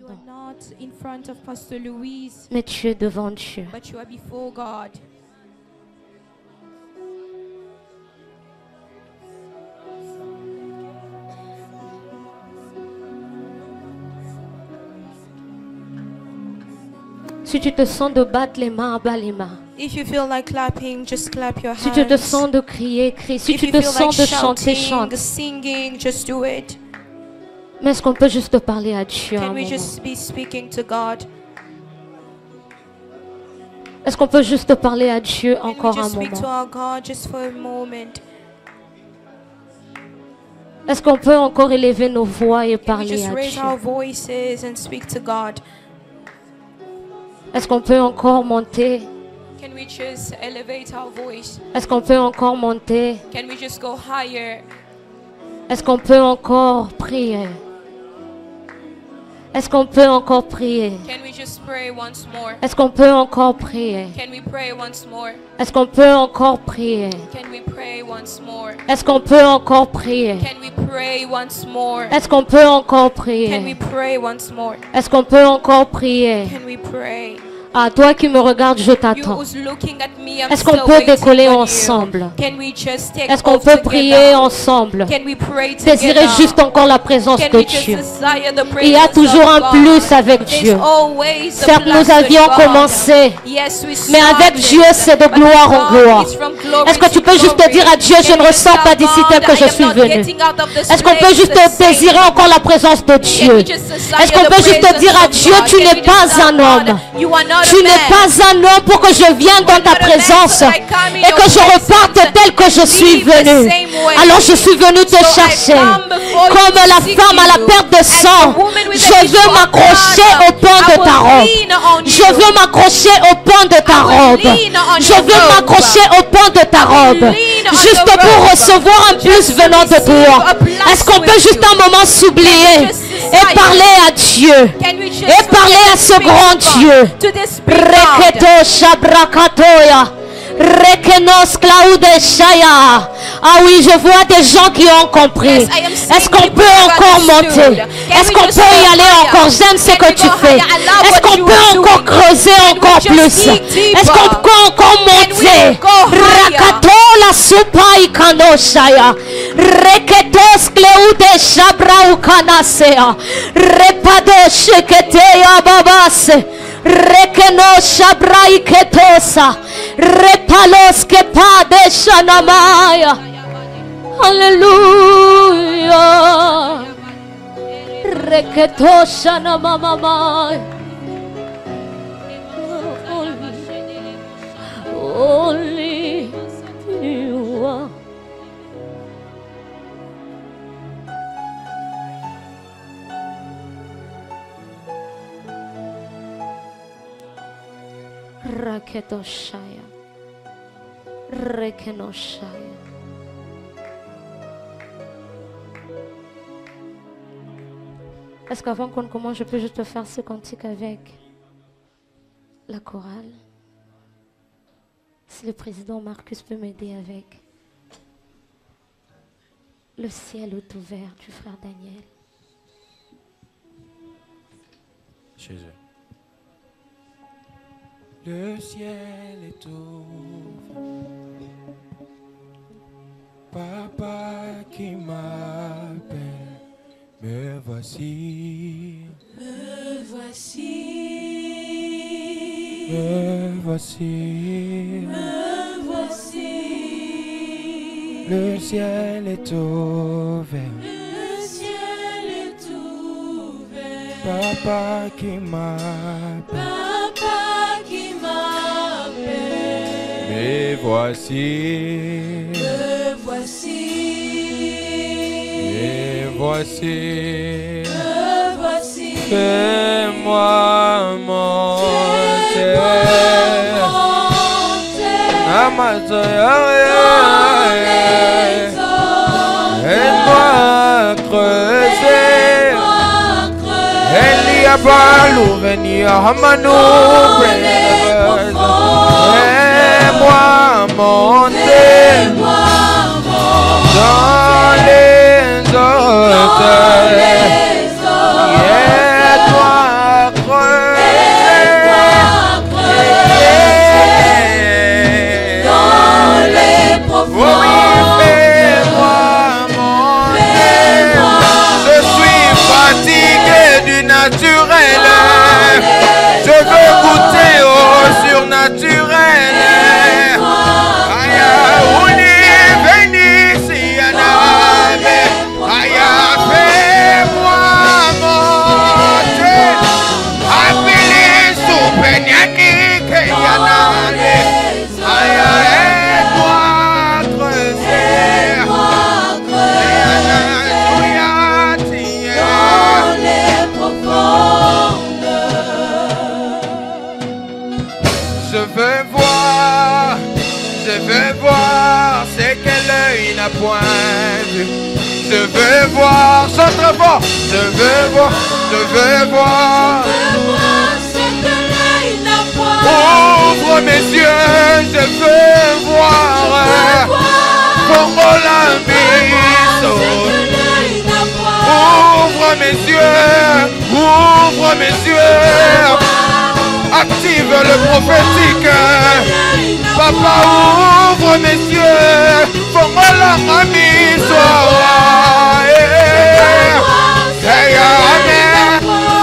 pardon. not in front of Pastor Louise, Mais tu es devant Dieu. but you are before God. Si tu te sens de battre les mains, bats les mains. If you feel like clapping, just clap your Si tu te hands. sens de crier, crie. Si If tu you te feel sens like de chanter, shouting, chante. singing, just do it. Mais est-ce qu'on peut juste parler à Dieu un Can we moment? just be speaking to God? Est-ce qu'on peut juste parler à Dieu Can we encore un just speak to moment? our God just for a moment? Est-ce qu'on peut encore élever nos voix et Can we parler just à raise Dieu? our voices and speak to God? Est-ce qu'on peut encore monter? Can we just elevate our voice? Est-ce qu'on peut encore monter? Can we just go higher? Est-ce qu'on peut encore prier? Est-ce qu'on peut encore prier? Can we just pray once more? Est-ce qu'on peut encore prier? Can we pray once more? Est-ce qu'on peut encore prier? Can we pray once more? Est-ce qu'on peut encore prier? Can we pray once more? Est-ce qu'on peut encore Can we prier? pray once more? Est-ce qu'on peut encore prier? Can we pray? Ah, toi qui me regardes, je You t'attends. who's looking at me, I'm Est-ce qu'on still peut waiting décoller on you. ensemble? Can we just take Est-ce qu'on off peut together? prier ensemble? Can we pray Désirer together? juste encore la présence Can de we just Dieu. desire the Il y a presence toujours of un God? plus avec There's Dieu. always a Certes, plus nous with avions God. commencé, Yes, we mais avec started, Dieu, c'est de but gloire en God gloire. is from glory Est-ce que tu to peux juste glory. dire à Dieu, je Can ne you ressors tell pas d'ici God tel que that je I am suis not venu? getting out of this Est-ce qu'on peut place juste the same? désirer encore la présence de Dieu? Can we just desire Est-ce qu'on the peut juste presence dire à of Dieu, God? tu Can n'es we just pas tell un God, homme. you are not Tu a n'es man. pas un homme pour que je vienne dans ta présence et que je reparte tel que je suis venu. Alors je suis venu te chercher. Comme la femme à la perte de sang, je veux m'accrocher au pan de ta robe. Je veux m'accrocher au pan de ta robe. Je veux m'accrocher au pan de ta robe. Juste pour recevoir un plus venant de toi. Est-ce qu'on peut juste un moment s'oublier et parler à Dieu? Et parler à ce grand Dieu. Reketo Shabrakatoya. Rekenos Claude Shaya. Ah oui, je vois des gens qui ont compris. Est-ce qu'on peut encore monter? Est-ce qu'on peut y aller encore? J'aime ce que tu fais. Est-ce qu'on peut encore creuser encore plus? Est-ce qu'on peut encore monter? Rakato la supa ikano shaya. Reketos Claude Shabra ukanasea. Repado sheketeya babase. Rekeno Shabrai Ketosa Repalos Kepade Shanamaya. Hallelujah. Reketo Shanamamamaya. Only you are. Raketoshaya. Rekenoshaya. Est-ce qu'avant qu'on commence, je peux juste te faire ce cantique avec la chorale? Si le président Marcus peut m'aider avec le ciel est ouvert du frère Daniel. Jésus. Le ciel est ouvert. Papa qui m'appelle, me voici. Me voici. Me voici. Me voici. Le ciel est ouvert. Le ciel est ouvert. Papa qui m'appelle. Papa qui m'appelle. Me voici. Me voici. Me voici. Me voici. Fais-moi monter. Aide-moi creuser. Elia Balou venir Hamanou. Fais-moi monter dans les hauteurs. Aide-moi surnaturel. Je veux goûter au surnaturel. Aya uni venisi aname. Aya fais-moi monter. Appelez sous penyaki que yaname. Aya aide-moi creuser. Je veux voir ce que l'œil n'a point vu. Je veux voir, chante fort. Je veux voir ce que l'œil n'a point. Ouvre mes yeux, je veux voir. Congo la miso. Ouvre mes yeux. Active le prophétique. Papa, ouvre mes yeux. Congo la miso.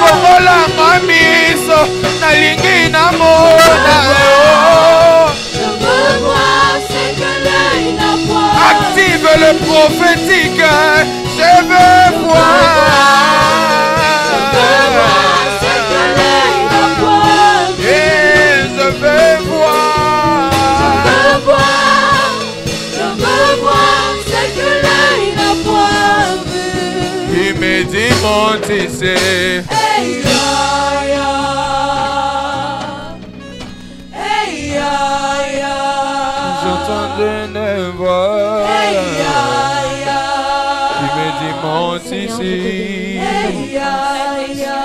Congo la miso. Nalingi na mona. Je veux voir ce que l'œil n'a point. Active le prophétique. Je veux voir. Tissé. Hey, ya, ya. Hey, ya, ya. J'entends une voix qui me dit monte ici. Hey, ya, ya.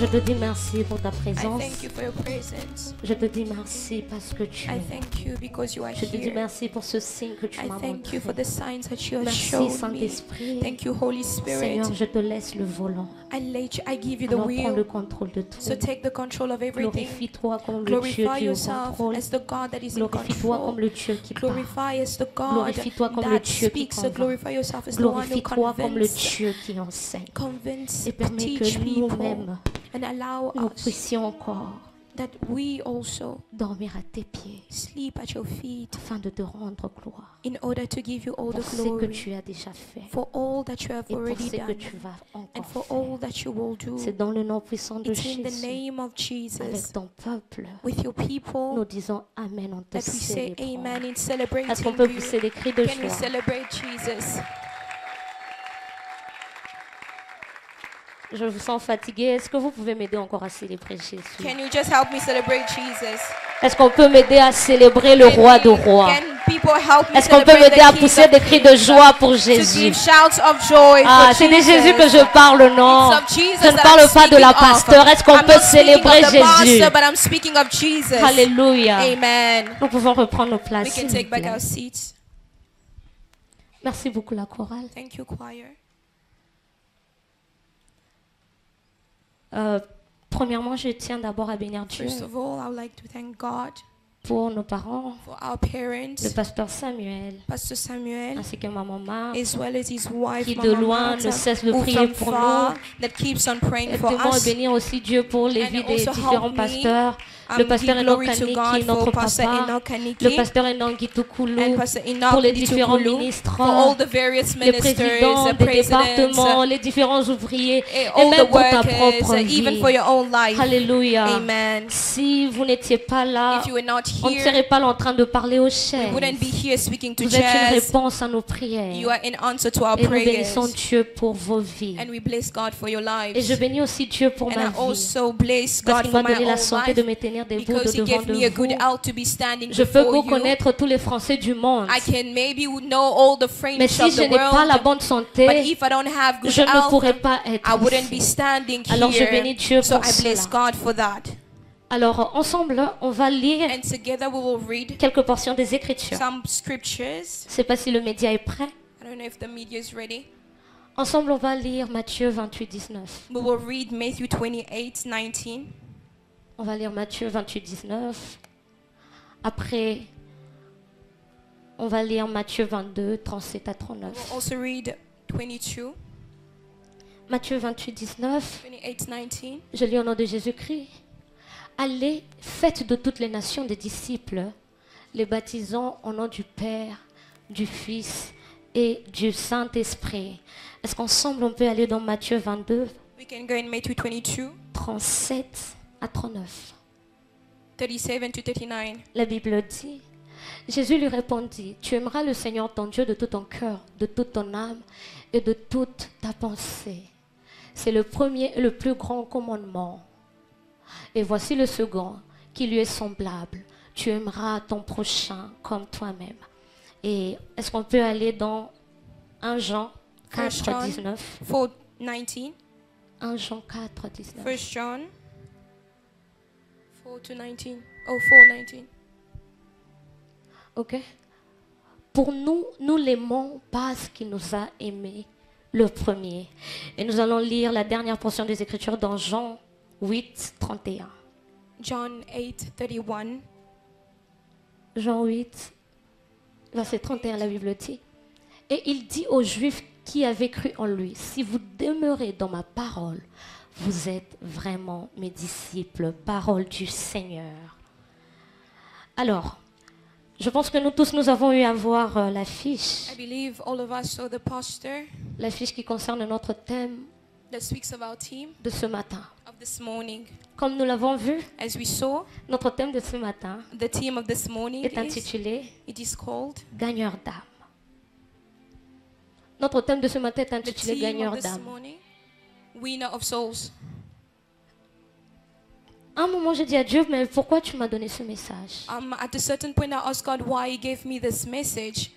Je te dis merci pour ta présence. I thank you for your presence. Je te dis merci parce que tu I es. thank you because you are Je te dis here. merci pour ce signe que tu I m'as thank montré. you for the signs that you have Merci shown me. Saint-Esprit. Thank you, Holy Spirit. Seigneur, je te laisse le volant. I give you the Alors prends le wheel. contrôle de tout. So take the control of everything. Glorifie-toi comme le Dieu Glorify qui est au yourself contrôle. as the God that is in Glorifie-toi comme control. le Dieu qui parle. Glorify as the God Glorifie-toi comme le that Dieu qui speaks. So convainc. glorify yourself as the one who Glorifie-toi comme le convinces. Dieu qui enseigne. Convince, Et permets teach que people, nous-mêmes, and allow nous us puissions encore that we also dormir à tes pieds sleep at your feet afin de te rendre gloire in order to give you all pour the ce que glory tu as déjà fait for all that you have et pour already ce que done tu vas and encore for faire. all that you will do. C'est dans le nom puissant de It's in the Jésus, name of Jesus, avec ton peuple, with your nous people, disons Amen en te that we say célébrant. amen in Est-ce celebrating qu'on peut you. pousser des cris de Can we joie? celebrate Jesus? Je vous sens fatigué. Est-ce que vous pouvez m'aider encore à célébrer Jésus? Can you just help me celebrate Jesus? Est-ce qu'on peut m'aider à célébrer le roi de rois? Can people help me Est-ce qu'on peut celebrate m'aider à the King pousser of des cris de Kings? joie pour To Jésus? give shouts of joy Ah, for c'est de Jesus. Jésus que je parle, non? It's of Jesus Je ne that parle I'm pas de la speaking of. pasteur. Est-ce qu'on I'm peut not speaking célébrer of the Jésus? pastor, but I'm speaking of Jesus. Alléluia. Amen. Nous pouvons reprendre nos We places. can s'il take vous back plaît. our seats. Merci beaucoup la chorale. Thank you, choir. Premièrement, je tiens d'abord à bénir Dieu First of all, I would like to thank God pour nos parents, for our le parents, pasteur Samuel, Pastor Samuel, ainsi que maman Marc, as well as his wife, qui de Mama loin Martha, ne cesse de who prier from pour far, nous. that keeps on praying for Demande us. bénir aussi Dieu pour les And vies des also différents help me, pasteurs. Le pasteur give Enoch glory to Kaniki, God notre for Pastor papa. Enoch Kaniki, Le pasteur Enoch Gitoukulu, and Pastor Enoch pour les différents Ditukulu, ministres, for all the various les ministers, présidents the des presidents, départements, les différents ouvriers, et all même the pour ta workers, propre even vie. for your own life. Alléluia. Amen. Si vous n'étiez pas là, If you were not on ne here, serait pas là en train de parler aux we chaises. wouldn't be here speaking to Vous êtes une chairs. réponse à nos prières. You are an answer to our Et nous bénissons prayers. Dieu pour vos vies. And we bless God for your lives. Et je bénis aussi Dieu pour And ma I vie. also bless Parce God qu'il for m'a my donné la own santé life, de me tenir debout because He devant gave me a de good vous. health to be standing Je peux before vous you. connaître tous les Français du monde. I can maybe know all the Mais French si of je the n'ai pas la world, bonne but santé, if I don't have good je ne health, pourrais pas être I wouldn't be ici. standing Alors je bénis here. Dieu So pour I bless cela. God for that. Alors ensemble, on va lire And together we will read quelques portions des Écritures. some scriptures. Je ne sais pas si le média est prêt. I don't know if the media is ready. Ensemble, on va lire Matthieu 28, 19. We will read Matthew 28:19. On va lire Matthieu 28, 19. Après, on va lire Matthieu 22, 37 à 39. We'll also read 22. Matthieu 28, 19. 28:19. Je lis au nom de Jésus-Christ. Allez, faites de toutes les nations des disciples, les baptisant au nom du Père, du Fils et du Saint-Esprit. Est-ce qu'ensemble on peut aller dans Matthieu 22, We can go in Matthew 22, 37 à 39. 37 to 39. La Bible dit, Jésus lui répondit, tu aimeras le Seigneur ton Dieu de tout ton cœur, de toute ton âme et de toute ta pensée. C'est le premier et le plus grand commandement. Et voici le second, qui lui est semblable. Tu aimeras ton prochain comme toi-même. Et est-ce qu'on peut aller dans 1 Jean 4, 19? 4:19. 1 Jean 4, 19. 1 John 4:19. Oh, 4:19. Ok? Pour nous, nous l'aimons parce qu'il nous a aimés le premier. Et nous allons lire la dernière portion des Écritures dans Jean 8, 31. John 8:31. Jean 8, verset 31, la Bible dit. Et il dit aux Juifs qui avaient cru en lui, si vous demeurez dans ma parole, vous êtes vraiment mes disciples, parole du Seigneur. Alors, je pense que nous tous, nous avons eu à voir l'affiche. I believe all of us saw the poster L'affiche qui concerne notre thème that speaks of our team de ce matin. of this morning. Comme nous l'avons vu, As we saw, notre thème de ce matin the team of this morning est intitulé it is called Gagneur d'âme. Notre thème de ce matin est the intitulé team Gagneur of this d'âme. morning, winner of souls. À un moment, j'ai dit à Dieu, mais pourquoi tu m'as donné ce message? At a certain point, I asked God why He gave me this message,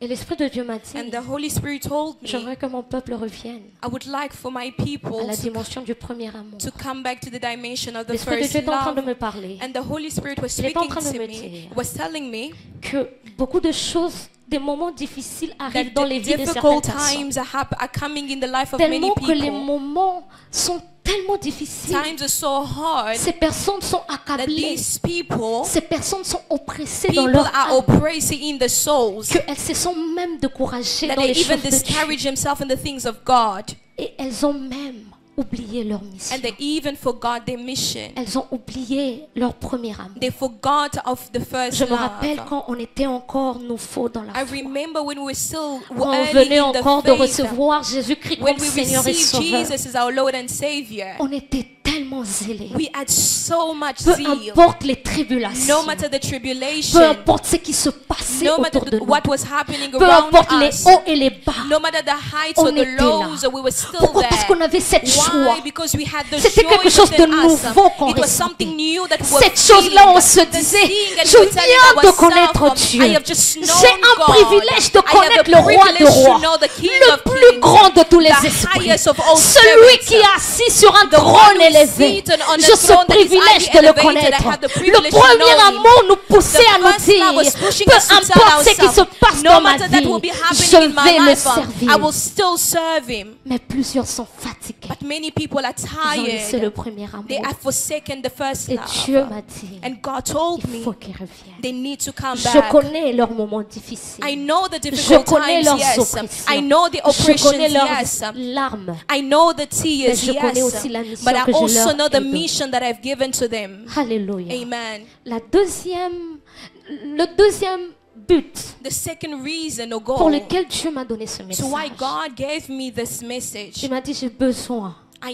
Et l'Esprit de Dieu m'a dit, and the Holy Spirit told me j'aimerais que mon peuple revienne I would like for my à people la dimension du premier amour. to come back to the dimension of the L'Esprit de first Dieu est en train de love. me parler And the Holy Spirit was Il est en speaking train de to me me, dire was telling me que beaucoup de choses, des moments difficiles that arrivent dans les the vies de certaines difficult personnes. times are coming in the life of many Tellement que les people. moments sont tellement difficiles. Times are so hard Ces personnes sont that accablées. these people Ces personnes sont oppressées dans people leur are âme. oppressing in the souls, Qu'elles se sont même découragées that dans they les even choses de Dieu. discourage themselves in the things of God, Et elles ont même oublié leur mission. and they even forgot their mission. Elles ont oublié leur premier amour. They forgot of the first Je me rappelle love. quand on était encore nouveau dans la I foi. remember when we were still Quand on early venait in the encore de faith, recevoir Jésus-Christ when comme we Seigneur et received Sauveur. Jesus as our Lord and Savior. On était tellement zélés. We had so much Peu zeal. importe les tribulations. No matter the Peu tribulation, importe ce qui se passait no matter autour de nous. what was happening Peu around importe les us, hauts et les bas. no matter the heights On or the était lows, là. we were still Pourquoi? Parce qu'on there. avait cette joie. Why? Because we had the C'était joy quelque chose de within us. nouveau qu'on It was ressentait. something new that we were Cette chose-là, on se feeling. The disait, thing that je we were telling viens de ourselves, connaître Dieu. I have just known J'ai un God. privilège de I have connaître the le roi de privilege to rois, know the King le of plus kings, grand de tous les the esprits, highest of all celui spirits, qui est assis sur un the one trône who is élevé. seated on a J'ai ce throne that is privilège highly de le elevated. I connaître. have the Le privilege to premier know him. amour nous poussait The à nous first love was dire, pushing peu us to tell importe ce qui se ourselves, passe no dans ma matter that vie, will be happening je in my vais le life, servir. I will still serve him. Mais plusieurs sont fatigués. But many people are Ils ont laissé le tired. premier They amour. have forsaken the first Et Dieu love. m'a dit, And God told il me faut qu'ils reviennent. they need to come Je back. connais leurs moments difficiles. I know the Je difficult connais times, leurs yes. oppressions. I know the Je oppressions, connais leurs yes. larmes. I know the Mais tears, je connais yes. aussi la mission But I que je also leur know the ai donnée. mission that I've given to them. Alléluia. Amen. Le deuxième but The second reason or pour goal lequel Dieu m'a donné ce to message, why God gave me this message, il m'a dit j'ai besoin I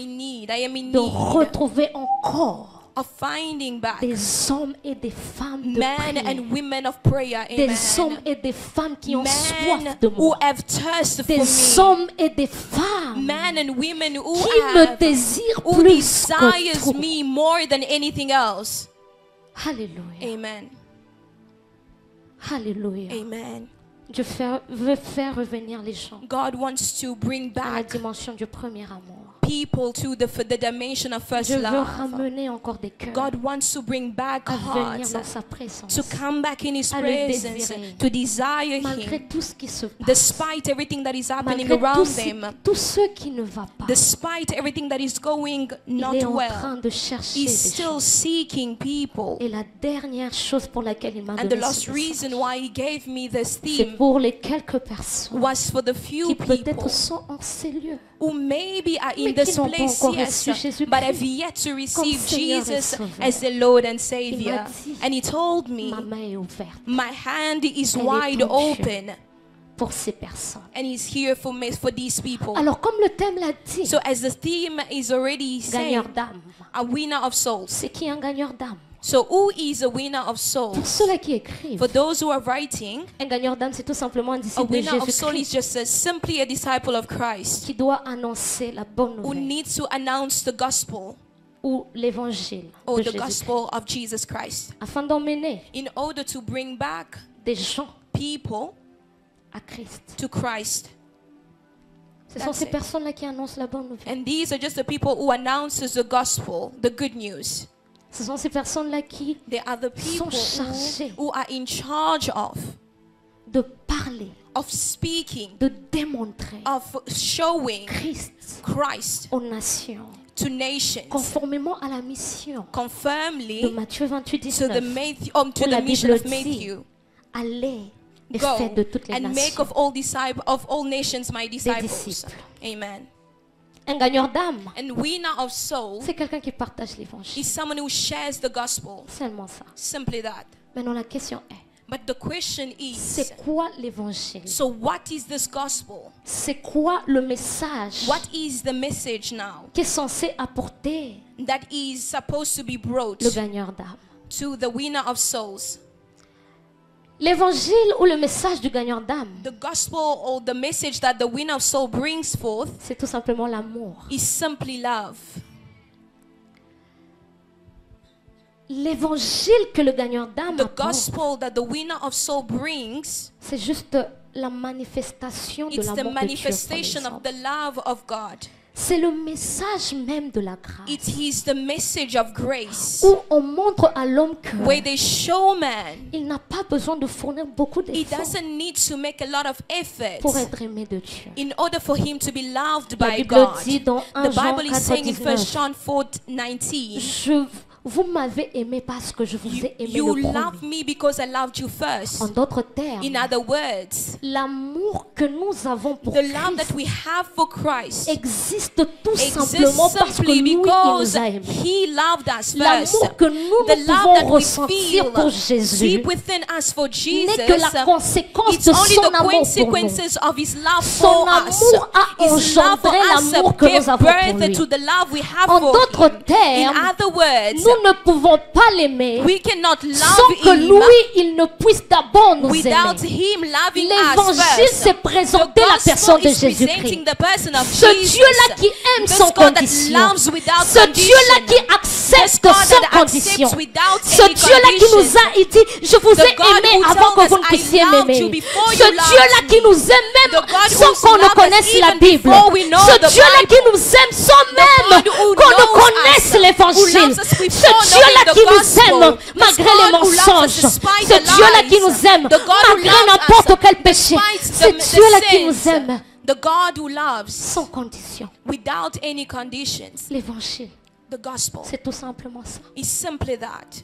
am in de need retrouver encore of finding back des hommes et des femmes de men prière. and women of prayer. Des hommes Amen. et des femmes qui ont Men soif de who moi. have thirst for Des me. hommes et des femmes Men and women who qui me have désirent who plus que desires tout. me more than anything else. Alléluia. Amen. Alléluia. Amen. Dieu veut faire revenir les gens God wants to bring à la back dimension du premier amour. people to the dimension of first Dieu veut love. ramener encore des cœurs God wants to bring back à venir hearts dans sa présence. to come back in His à le presence, désirer. to desire Malgré Him, tout ce qui se passe, despite everything that is happening malgré around tout them, tout ce qui ne va pas, despite everything that is going il not est en train well. de chercher He's des still choses. seeking people. Et la dernière chose pour laquelle il m'a And the donné last ce reason message, why He gave me this c'est theme pour les quelques personnes was for the few qui peut-être people sont en ces lieux, who maybe are mais in qui this n'ont pas place, encore yes, reçu Jésus-Christ but have yet to receive Seigneur et Jesus Sauveur. as the Lord and Il Savior. m'a dit, And He told me, ma main est ouverte my hand is Elle est wide tendue. open, pour ces personnes. and He's here for me, for these people. Alors comme le thème l'a dit, So as the theme is already saying, gagneur d'âme. a winner of souls. C'est qui un gagneur d'âme? So who is a winner of Pour souls? ceux-là qui écrivent, For those who are writing, un gagneur d'âme, c'est tout simplement un a disciple de winner of souls is Jésus-Christ just simply a disciple of Christ qui doit annoncer la bonne who nouvelle needs to announce the gospel ou l'évangile or de the Jésus-Christ gospel of Jesus Christ afin d'emmener in order to bring back des gens people à Christ. to Christ. Ce sont That's ces it. personnes-là qui annoncent la bonne nouvelle. And these are just the people who announces the gospel, the good news. Ce sont ces personnes-là qui They are the people chargés who are in charge de parler, of speaking, de démontrer of showing Christ Christ aux nations, to nations, conformément à la mission de conformly Matthieu 28, to 19. to Où la the mission Bible of dit, Matthew. Allez et Go faites de toutes les and make nations of all nations my disciples. disciples. Amen. un gagneur d'âme. And winner of souls C'est quelqu'un qui partage l'évangile. is someone who shares the gospel. Seulement ça. Simply that. Maintenant, la question est, But the question is, c'est quoi l'évangile? so what is this gospel? C'est quoi le message What is the message now qui est censé apporter that is supposed to be brought le gagneur d'âme? to the winner of souls? L'évangile ou le message du gagneur d'âme, The gospel or the message that the winner of soul brings forth c'est tout simplement l'amour. is simply love. L'évangile que le gagneur d'âme The apporte, gospel that the winner of soul brings, c'est juste la manifestation de it's the l'amour de Dieu pour les manifestation of hommes. the love of God. C'est le message même de la grâce, It is the message of grace, où on montre à l'homme que where they show man il n'a pas besoin de fournir beaucoup he d'efforts doesn't need to make a lot of effort pour être aimé de Dieu. in order for him to be loved La by Bible God. dit dans 1 The Jean Bible is saying in 1 4:19, John 4:19, vous m'avez aimé parce que je vous ai aimé you le love premier. me because I loved you first. En d'autres termes, In other words, l'amour que nous avons pour the love that Christ we have for Christ existe tout exists simplement parce que simply lui, il because nous a aimés. he loved us first. L'amour que nous, The nous love pouvons that we ressentir feel pour Jésus deep within us for Jesus, n'est que la conséquence it's de only son the amour pour nous. consequences of his love Son for us. amour a His love for engendré us l'amour que gave nous avons pour birth lui. to the love we have En for d'autres him. In termes, other words, nous ne pouvons pas l'aimer we cannot sans love que him lui, il ne puisse d'abord nous without aimer. him loving us L'évangile, first. c'est présenter la The personne de gospel is presenting Jésus-Christ. the person of Ce Jesus. Dieu-là qui aime This sans God that condition. loves without Ce Dieu-là qui condition. This accepte God sans that condition. accepts without Ce any Dieu-là qui nous condition. a dit, je vous The ai God aimé who avant told que vous us, ne puissiez I loved m'aimer. you before Ce you loved Dieu-là me. qui nous aime The même God sans who's qu'on ne loved us connaisse la even Bible. before we know Ce the Dieu-là qui Bible. nous aime sans même God who qu'on ne knows connaisse us, who l'évangile. loves us Ce before Dieu-là knowing the qui nous gospel. aime This malgré God les who loves us mensonges. despite Ce the Dieu-là lies. qui nous aime The God who malgré loves n'importe us quel péché. despite Ce the Dieu-là qui sins. nous aime The God who loves sans condition. without any conditions. L'évangile, The gospel c'est tout simplement ça. is simply that.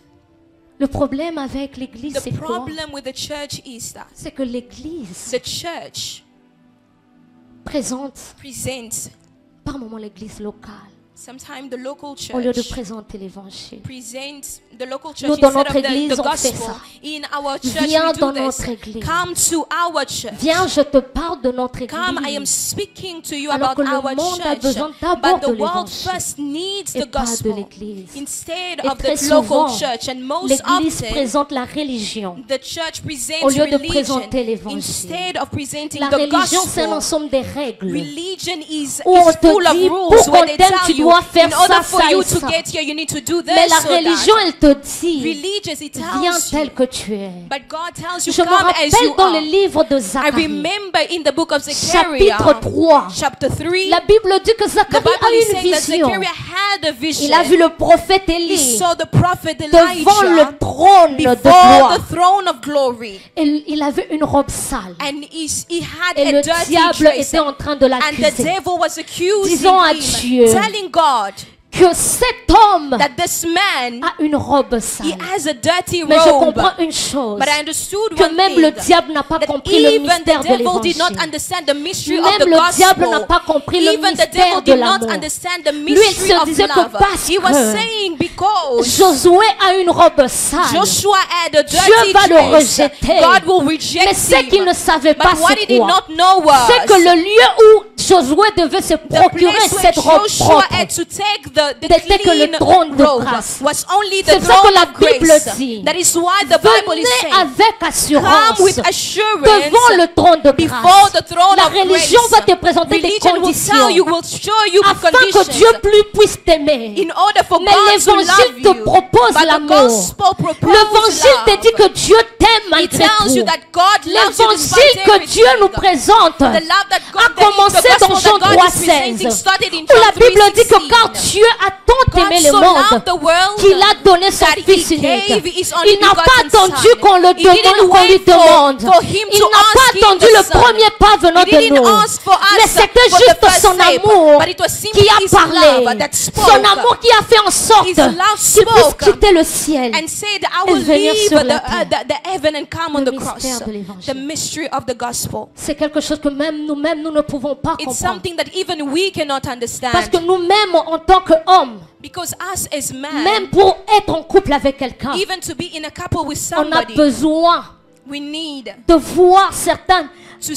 Le problème avec l'église, The c'est quoi? problem with the church is that C'est que l'église the church présente presents par moment l'église locale sometimes the local au lieu de church présenter l'évangile. presents the local church Nous, dans instead notre of église, the on fait gospel. ça. In our church Viens we do dans this. notre église. Come to our church. Viens, je te parle de notre Come, I am église. speaking to you Alors about que le our monde a church. besoin d'abord But the de world l'évangile first needs et the pas de gospel l'église. instead Et of très the local souvent, church. And most l'église often, présente la religion. the church presents Au lieu de religion présenter l'évangile. instead of presenting La the religion, c'est un gospel. ensemble des règles Religion is où on te full of dit, rules pour where qu'on they t'aime, tell tu you dois faire in order ça, for ça you et to ça. get here, you need to do this Mais la or religion, that. elle te dit, Religious, it viens tells tel you. que tu es. But God tells you, Je me come as rappelle you dans le are. livre de I Zacharie, remember in the book of Zechariah, chapitre 3, chapter 3, la Bible dit que the Zacharie Bible a is une saying that vision. Zechariah had a vision. Il a vu le prophète He Élie saw the prophet devant Elijah le trône de before gloire. the throne of glory. Et il avait une robe sale. And he had Et a le dirty diable dress. était en train de And the l'accuser. devil was accusing Disons à him, Dieu telling God que cet homme that this man, a une robe he sale. has a dirty Mais je robe. comprends une chose, But I understood que one même thing, le diable n'a pas that compris le even mystère the de devil did not l'évangile. understand the mystery of the Même le diable n'a gospel. pas compris le Even the mystère devil de did not l'amour. understand the Lui, il mystery se of disait que love. parce He was que saying because Josué a une robe sale, Joshua had a Dieu dirty va le dress, rejeter. God will reject Mais ce qu'il him. ne savait pas, But what c'est he did quoi? not know was C'est que le lieu où Josué devait se the procurer place where cette robe Joshua propre, had to take the n'était que le clean trône de robe grâce. was only C'est the ça que throne la of Bible grace. dit. That is why the Bible is Venez saying, avec assurance come with assurance devant le trône de before grâce. the throne La of religion grace. va te présenter des Religion will conditions tell you, will show you the afin que conditions Dieu plus puisse t'aimer. in order for Mais God to l'évangile love te you. propose But the l'amour. gospel proposes L'évangile te dit love. que Dieu t'aime It malgré tells you tout. that God loves you L'évangile despite que Dieu nous everything. présente The love that God, a commencé the dans gospel Jean that God is presenting 3,16, started in où la John Bible dit que 3:16. car Dieu a tant aimé God le so monde loved the world qu'il a donné son that he Fils unique. gave his only Il n'a pas begotten attendu Son. qu'on le He didn't demande, qu'on lui wait demande. for him Il to n'a ask pas him attendu the le Son. premier pas venant He de didn't nous. ask for us Mais c'était for the juste first son step, amour but it was simply qui a his parlé. love that spoke. Son amour qui a fait en sorte His love qu'il puisse spoke quitter le ciel. and said, I Et will venir leave sur la terre. the heaven and come on Le the cross. mystère de l'évangile. The mystery of the gospel. C'est quelque chose que même nous-mêmes, nous ne pouvons pas It's comprendre. something that even we cannot understand. Parce que nous-mêmes, en tant qu'hommes, Because us as men, même pour être en couple avec quelqu'un, even to be in a couple with on a somebody, besoin we need de voir certains see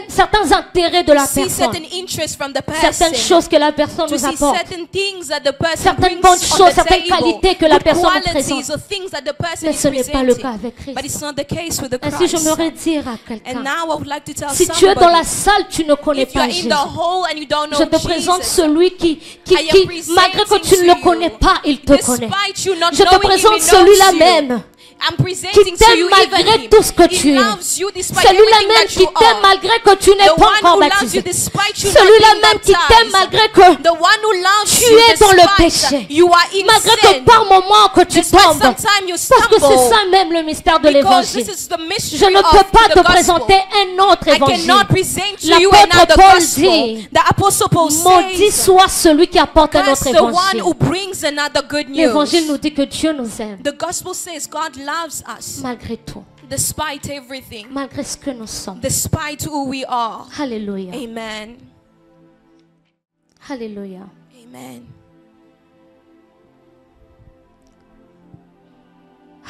certains intérêts de la see personne, certain interests from the person, certaines choses que la personne to nous see apporte, certain things that the person certaines brings bonnes on choses, the certaines table, qualités que la good personne nous qualities présente. or things that the person Mais is ce n'est pas le cas presenting. avec Christ. But it's not the case with the Ainsi, Christ. j'aimerais dire à And quelqu'un, now I would like to tell si tu es dans la somebody, salle, tu ne connais if you pas are in Jésus. the hole and you don't know Je te présente Jesus, celui qui, I am presenting malgré que tu ne to le you, connais pas, il te connaît. despite you not Je te knowing him, présente he celui-là knows you. même I'm qui presenting to t'aime you malgré even him. tout ce que He tu es. loves you despite Celui-là everything même that qui you t'aime are. malgré que tu n'es The pas one encore who loves baptisé. you despite you not Celui-là being même qui t'aime baptized. malgré que The one who loves tu you es dans le despite péché. you are in malgré sin. que par moment que tu Despite tombes. sometimes you Parce que c'est stumble. ça même le mystère de Because l'évangile. this is the mystery Je ne of peux pas the te gospel. présenter un autre I évangile. cannot present to L'apôtre you another Paul gospel. dit, The apostle Paul maudit says, soit celui qui apporte un "Curse autre the one évangile. who brings another good news." L'évangile nous dit que Dieu nous aime. The gospel says God loves us Malgré tout. despite everything, Malgré ce que nous sommes. despite who we are. Alléluia. Amen. Alléluia. Amen.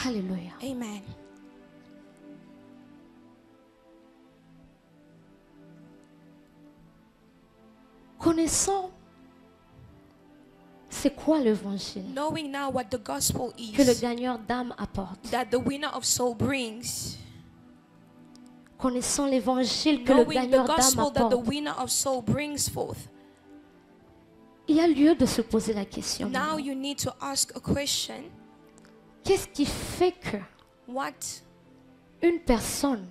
Alléluia. Amen. Connaissons c'est quoi l'évangile Knowing now what the gospel que le is, gagneur d'âme apporte. that the winner of soul brings. Connaissons l'évangile que le Knowing the gagneur d'âme gospel that the apporte. winner of soul brings forth. Il y a lieu de se poser la question. Now you need to ask a question. Qu'est-ce qui fait que What une personne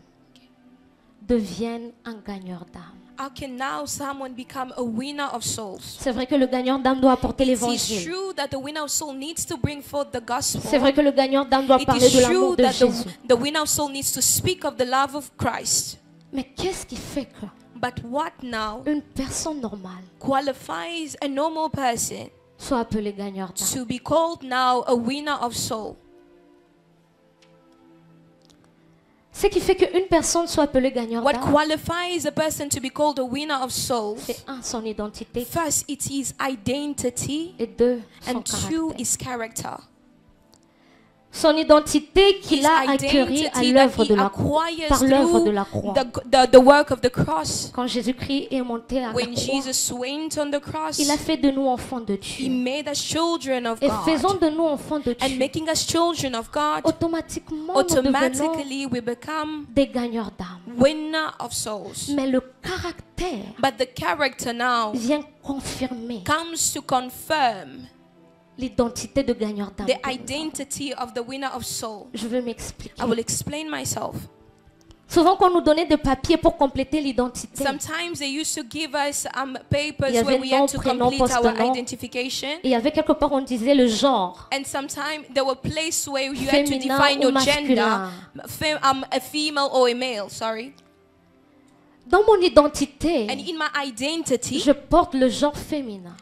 devienne un gagneur d'âme? how can now someone become a winner of souls? C'est vrai que le gagneur d'âme doit apporter It is l'évangile. true that the winner of soul needs to bring forth the gospel. C'est vrai que le gagneur d'âme doit It parler is de true l'amour de that Jésus. the winner of soul needs to speak of the love of Christ. Mais qu'est-ce qui fait que But what now une personne normale qualifies a normal person soit appelée gagneur d'âme? to be called now a winner of soul? Ce qui fait qu'une personne soit appelée gagneur What d'âme, qualifies a person to be called a winner of souls? c'est un, son identité, First, it is identity, et deux, son and two caractère. is character. Son identité qu'il His a acquérie à identity that l'œuvre he de la acquires par l'œuvre through de la croix. the work of the cross. Quand Jésus-Christ est monté à la When croix, Jesus went on the cross, il a fait de nous enfants de he Dieu. made us children of Et faisant God. de nous enfants de And Dieu, making us children of God, automatiquement nous devenons automatically we become des gagneurs d'âme. winner of souls. Mais le caractère But the character now vient confirmer comes to confirm l'identité de gagneur d'âme. the identity of the winner of soul. Je vais m'expliquer. I will explain myself. Souvent, quand on nous donnait des papiers pour compléter l'identité, Sometimes they used to give us Il papers y avait where we nom, had to prénom, complete our poste-nom. identification. et il y avait quelque part on disait le genre. And sometimes there were places where you had to Féminin define ou your masculin. gender, a female or a male, sorry. Dans mon identité, And in my identity, je porte le genre féminin.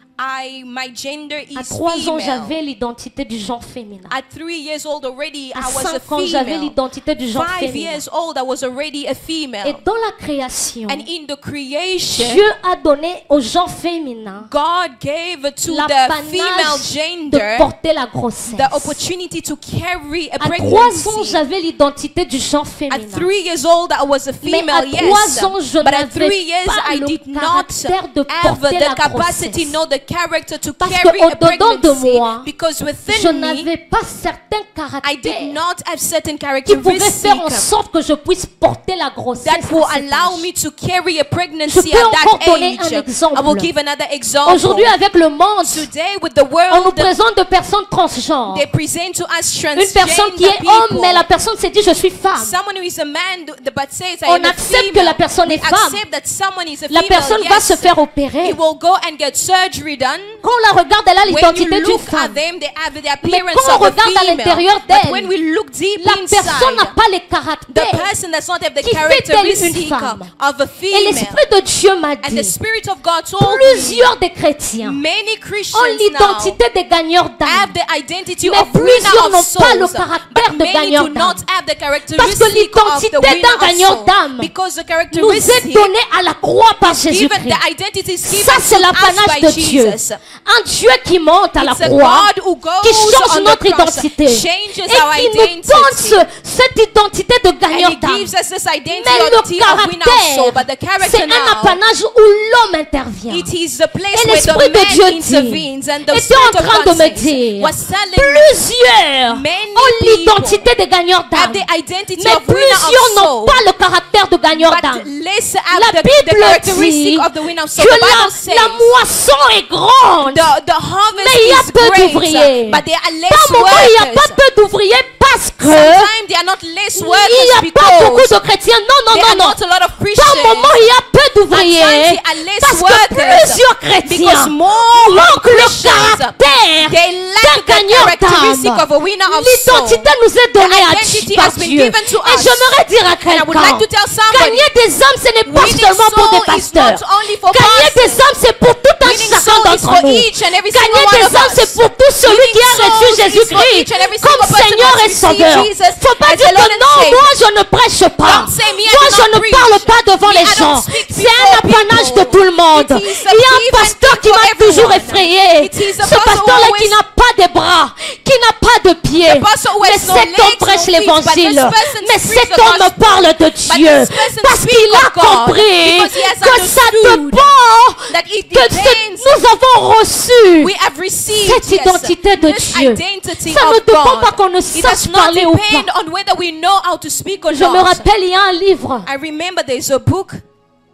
my gender À is 3 ans, female. j'avais l'identité du genre féminin. At 3 years old already, À I was a 5 ans, j'avais female. l'identité du genre 5 féminin. years old, I was already a Et female. dans la création, And in the creation, Dieu a donné au genre féminin God gave to the female l'apanage de gender porter la grossesse. the opportunity to carry a À 3 ans, pregnancy. j'avais l'identité du genre At féminin. 3 years old, I was a Mais female, à yes. 3 ans, je But at 3 n'avais years, pas I le did not caractère de have porter la the capacity, grossesse. nor the character to Parce carry que a au-dedans de pregnancy. moi, Because Je within me, n'avais pas certains I did caractères not have certain qui pouvaient faire en characteristics sorte que je puisse porter la grossesse. that will à cet allow âge. me to carry a pregnancy Je peux at encore that donner un age. exemple. I will give another example. Aujourd'hui, avec le monde, Today, with the on nous world, présente de personnes transgenres. they present to us Une personne qui transgender est homme, people. mais la personne s'est dit je suis femme. Someone who is a man, but says I On am a accepte que female. la personne est We femme. accept that someone is a La female, personne va yes. se faire opérer. He will go and get surgery done. Quand on la regarde, elle a When you l'identité d'une look at femme. them, they have the Mais appearance quand on of a regarde à female. l'intérieur But d'elle, when we look deep la personne n'a inside, pas les the caractères. person does not have the qui fait d'elle une characteristic femme. of a Et female. l'Esprit de Dieu m'a And the dit, Spirit of God told me, plusieurs des chrétiens many ont Christians now l'identité des gagneurs d'âme. have the identity Mais of winner plusieurs of n'ont pas le souls, caractère but de many gagneur do d'âme. not have the Parce que characteristic of l'identité the winner d'un of gagneur soul. d'âme Because the nous est characteristic donné à la croix par given, Jésus-Christ. the identity is given Ça, c'est to us l'apanage by de Dieu. Jesus. Un Dieu qui monte à la It's a croix, God who goes qui change on the notre cross, identité changes et our qui nous identity. donne cette identité de And gagneur he d'âme. gives us this identity Mais le of winner of soul, but the caractère, c'est character un now, apanage où l'homme intervient. it is the place Et where l'Esprit the de man Dieu dit, intervenes and the était Spirit en of train de God me says, dire, was telling me, plusieurs many ont people l'identité de gagneur have d'âme. the identity Mais of winner plusieurs of n'ont soul, pas le caractère de gagneur but d'âme. less have La the Bible characteristic dit of the winner of soul. que The Bible says la moisson est grande. the harvest Mais il y a is peu great, d'ouvriers. but there are less Par moment, il n'y a workers. pas peu d'ouvriers parce que Sometimes they are not less il workers n'y a pas beaucoup because de chrétiens. Non, there are non, non, not a lot of Par Christians. moment, il y a peu Sometimes d'ouvriers there are less parce que workers plusieurs because chrétiens more manquent le Christians, caractère they lack d'un the gagneur characteristic d'âme. of a winner of soul. L'identité nous est donnée The identity par has been Dieu. given to Et us. j'aimerais dire à And I would quelqu'un, like to tell somebody, gagner des âmes, ce n'est pas winning seulement pour des soul is pasteurs. not only for Gagner des pastors. âmes, c'est pour tout un Winning chacun soul is d'entre for nous. each and every Gagner single one des of âmes, us. c'est pour tout celui Winning qui a reçu souls is for Jésus-Christ each and every comme single person Seigneur who et has received Sauveur. Jesus Faut pas as dire the Lord que and non, Savior. moi je ne prêche pas. Don't say me, I Moi do je not ne preach. parle pas devant Me, les I don't gens. speak C'est un before apanage de people. tout le monde. It is a Il y a un given pasteur qui for m'a toujours everyone. effrayé. It is a Ce pastor pasteur-là who qui always- n'a pas de bras, qui n'a pas de pieds. The pastor who Mais has no cet homme legs, prêche no feet, l'évangile. but this person Mais preaches cet the homme gospel. parle de Dieu. this person Parce speaks qu'il a of God. compris Because he has que ça understood dépend that it que depends. nous avons reçu We have received cette identité de this Dieu. identity Ça ne of dépend God. pas qu'on ne It sache does not parler ou depend pas. on whether we know how to speak or Je me not. rappelle, il y a un livre I remember there's a book.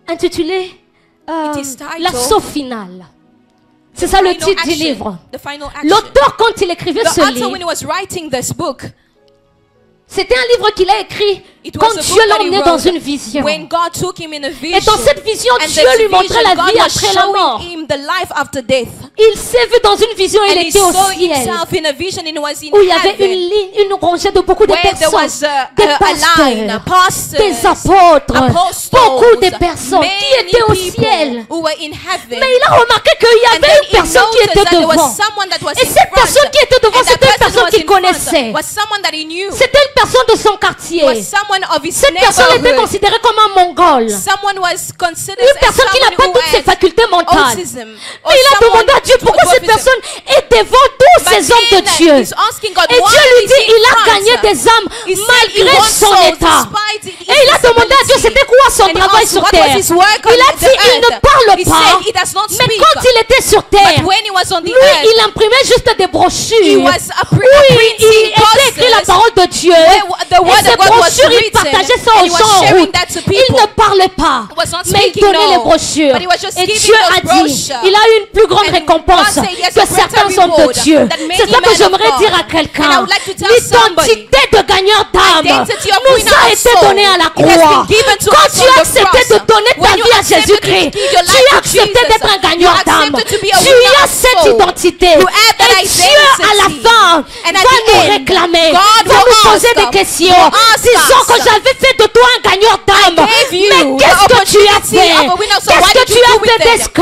intitulé It is titled L'assaut final. C'est ça le Final titre du Action. livre. The final action. L'auteur, quand il écrivait The ce author, when livre, he was writing this book, c'était un livre qu'il a écrit it quand was a Dieu book l'a that he emmené dans wrote une vision. when God took him in a vision. Et dans cette vision, And Dieu this lui montrait vision, la God vie was après la mort. showing him the life after death. Il s'est vu dans une vision, il And he était au saw ciel, himself in a vision and he was in où il y avait heaven, une ligne, une rangée de beaucoup de where there was personnes, a des line, pasteurs, des pastors, apôtres, apostles, beaucoup de personnes qui many étaient au people ciel. who were in heaven. Mais il a remarqué qu'il y And avait then une he personne qui noticed était that there was devant. someone that was Et in cette front. personne qui était devant, And that c'était une person personne was qu'il in front connaissait. was someone that he knew. C'était une personne de son quartier. Was someone of his Cette personne était neighborhood. considérée comme un mongol. Someone was considered Une as personne qui n'a someone pas who toutes ses had facultés mentales. autism. Mais il a demandé à Dieu pourquoi cette personne est devant tous ces hommes de Dieu. Et Dieu lui dit, il a gagné des âmes malgré son état. Et il a demandé à Dieu c'était quoi son travail sur terre. Il a dit il ne parle pas. Mais quand il était sur terre, lui il imprimait juste des brochures où il était écrit la parole de Dieu. Et ces brochures il partageait ça aux gens en route. Il ne parlait pas, mais il donnait les brochures. Et Dieu a dit il a eu une plus grande récompense que certains hommes de Dieu. C'est ça que j'aimerais dire à quelqu'un. L'identité de gagneur d'âme nous a été donnée à la croix. Quand tu as accepté de donner ta vie à Jésus-Christ, tu as accepté d'être un gagneur d'âme. Tu as cette identité. Et Dieu à la fin va nous réclamer, va nous poser des questions, disant que j'avais fait de toi un gagneur d'âme. Mais qu'est-ce que tu as fait? Qu'est-ce que tu as fait de ce que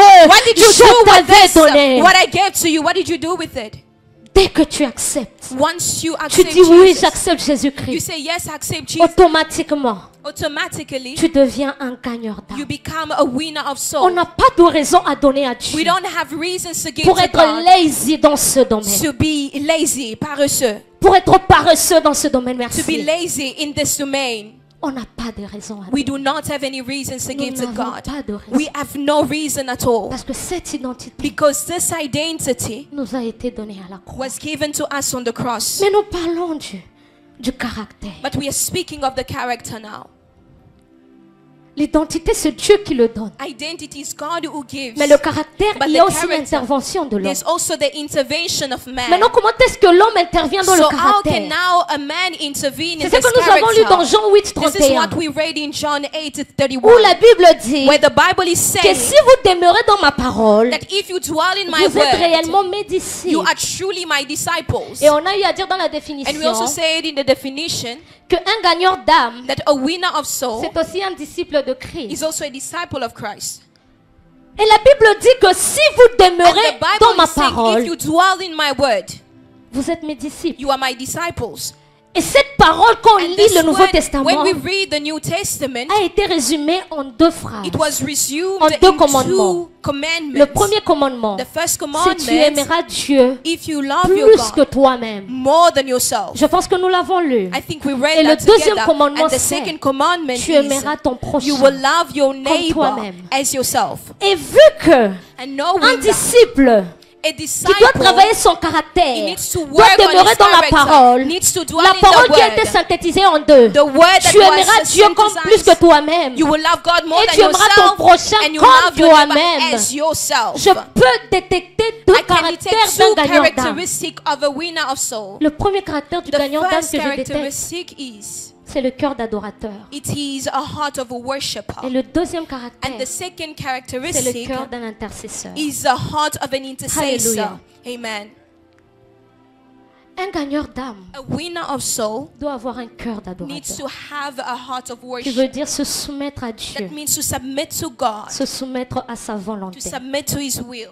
je t'avais donné? Dès que tu acceptes, tu dis oui, j'accepte Jésus-Christ. Automatiquement, tu deviens un gagneur d'âme. On n'a pas de raison à donner à Dieu pour être lazy dans ce domaine. Pour être paresseux dans ce domaine, merci. On n'a pas de raison à We do not have any reasons to give to God. We have no reason at all. Parce que cette identité Because this identity nous a été donnée à la croix. was given to us on the cross. Mais nous parlons du caractère. But we are speaking of the character now. L'identité, c'est Dieu qui le donne. Identity is God who gives. Mais le caractère, But il y a aussi l'intervention de l'homme. There's also the intervention of man. Maintenant, comment est-ce que l'homme intervient dans le So how can caractère? now a man intervene in C'est ce this que nous avons lu dans character? Jean 8, This is 31. what we read in John 8:31. Où la Bible dit Where the Bible is que saying si vous demeurez dans ma parole, that if you dwell in my vous êtes word, réellement mes disciples. you are truly my disciples. Et on a eu à dire dans la And we définition also say it in the definition qu'un gagneur d'âme, that a winner of soul c'est aussi un disciple de Christ. is also a disciple of Christ. Et la Bible dit que si vous And the demeurez dans Bible ma is saying, parole, if you dwell in my word, vous êtes mes disciples. you are my disciples. Et cette parole, quand on And lit this le Nouveau word, Testament, when we read the New Testament, a été résumée en deux phrases. it was resumed En deux in commandements. two commandments. Le premier commandement, The first c'est commandment, tu aimeras Dieu if you love your plus que God toi-même. more than yourself. Je pense que nous l'avons lu. I think we read Et le that deuxième together. commandement, And the c'est second commandment tu is aimeras ton prochain you will love your comme neighbor toi-même. as yourself. Et vu que And knowing un that disciple a qui disciple doit travailler son he caractère needs to doit work on demeurer his dans la character, parole, needs to dwell la in parole the qui a été word. synthétisée en deux. The word that Tu was aimeras Dieu comme plus que toi-même. You will love God more Et than tu aimeras ton yourself, prochain and you comme love your neighbor toi-même. as yourself. Je peux détecter deux I can caractères detect d'un two gagnant d'âme. characteristics of a winner of soul. Le premier caractère du The gagnant d'âme first que je détecte, characteristic is c'est le cœur d'adorateur. it is a heart of a worshipper. Et le deuxième And caractère, the second c'est le characteristic cœur d'un intercesseur. is the heart of an intercessor. Hallelujah. Amen. Un gagneur d'âme A winner of soul doit avoir un cœur needs to d'adorateur. have a heart of Qui worship. veut dire se soumettre à Dieu, That means to submit to God, se soumettre à sa to volonté. submit to His will,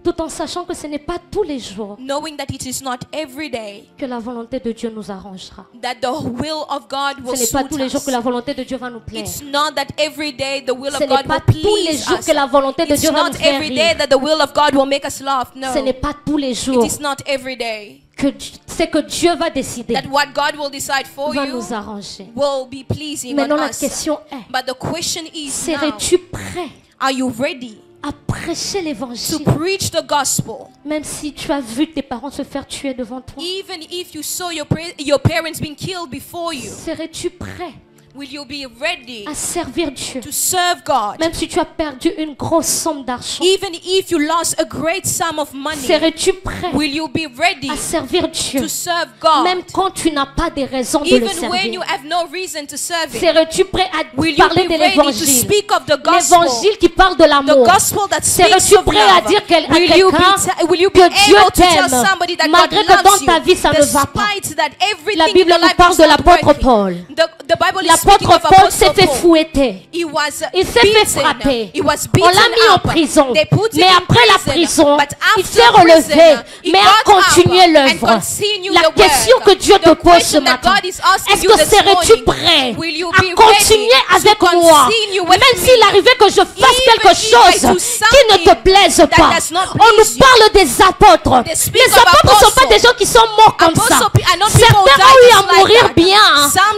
Tout en sachant que ce n'est pas tous les jours knowing that it is not every day que la volonté de Dieu nous arrangera. that the will of God will Ce n'est pas suit tous les jours us. que la volonté de Dieu va nous plaire. It's not that every day the will Ce of n'est God pas will tous les please jours us. que la volonté de It's Dieu va nous not faire every day rire. that the will of God will make us laugh. No, Ce n'est pas tous les it jours is not every day que c'est que Dieu va décider, that what God will decide for va you nous arranger. will be pleasing Maintenant, on la us. question est, But the question is now, serais-tu prêt are you ready à prêcher to l'évangile, preach the gospel? même si tu as vu tes parents se faire tuer devant toi? Even if you saw your parents being killed before you, Serais-tu prêt will you be ready à servir Dieu, to serve God? même si tu as perdu une grosse somme d'argent? Even if you lost a great sum of money, Serais-tu prêt will you be ready à servir Dieu, to serve God? même quand tu n'as pas des raisons de le Even when you servir? have no reason to serve Him, Serais-tu prêt à will you parler be de ready to l'évangile? speak of the gospel? L'évangile qui parle de The l'amour. gospel that speaks Serais-tu of prêt à love. dire à Will you quelqu'un be able que Dieu to tell t'aime, somebody that God malgré que dans loves ta you, vie ça ne va pas? despite that everything La Bible in your nous life parle is de not l'apôtre working? Paul. The Bible is L'apôtre l'apôtre Paul s'est fait fouetter. He was Il s'est fait frapper. On l'a mis en prison. Mais après la prison, il s'est relevé, mais a continué l'œuvre. La question que Dieu te pose ce matin, est-ce que serais-tu prêt à continuer avec moi, même s'il arrivait que je fasse quelque chose qui ne te plaise pas? On nous parle des apôtres. Les apôtres ne sont pas des gens qui sont morts comme ça. Certains ont eu à mourir bien,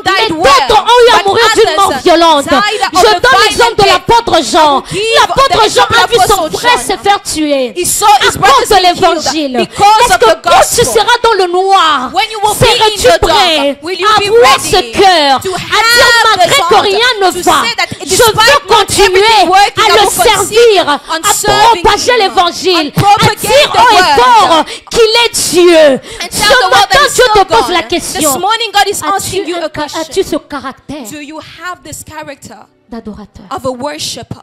mais d'autres ont eu à mourir d'une mort violente. Je donne l'exemple de l'apôtre Jean. L'apôtre Jean a vu son frère se faire tuer à cause de l'évangile. Est-ce que quand tu seras dans le noir, serais-tu prêt à avoir ce cœur, à dire malgré que rien ne va, je veux continuer à le servir, à propager l'évangile, à dire haut et fort qu'il est Dieu? Ce matin, Dieu te pose la question. As-tu ce caractère d'adorateur? Of a worshipper.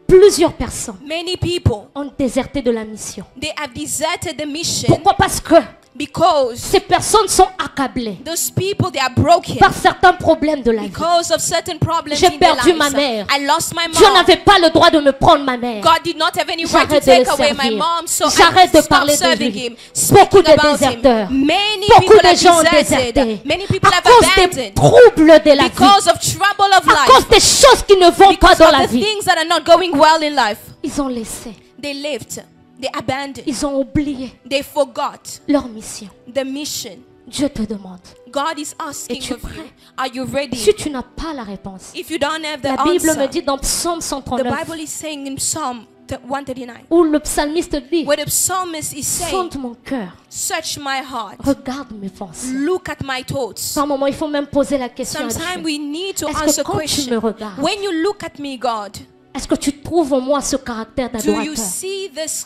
Plusieurs personnes Many people, ont déserté de la mission. they have deserted the mission Pourquoi? Parce que because ces personnes sont accablées those people, they are broken par certains problèmes de la vie. because of certain problems J'ai in their perdu lives. ma mère. I lost my Dieu mom. n'avait pas le droit de me prendre ma mère. God did not have any right to J'arrête de le take away my servir. mom, so J'arrête I de stopped parler de serving lui. him. Beaucoup Speaking de about déserteurs. him. Many Beaucoup people de have gens ont deserted. déserté Many people à have cause des abandoned troubles de la vie, because of trouble of à cause life, des choses qui ne vont pas because dans of la the vie. things that are not going well in life. Ils ont laissé, They lived, they abandoned, ils ont oublié they forgot leur mission. the mission. Dieu te demande, God is asking Es-tu of you, prêt? are you ready? si tu n'as pas la réponse, If you don't have the la Bible answer, me dit dans Psaume the 139, Bible is saying in Psalm 139, où le psalmiste dit, where the psalmist is saying, sonde mon cœur, search my heart, regarde mes pensées. look at my thoughts. Par moment, il faut même poser la question à Sometimes Dieu. we need to Est-ce que ask a quand tu me question. regardes, When you look at me, God, est-ce que tu trouves en moi ce caractère do you d'adorateur? see this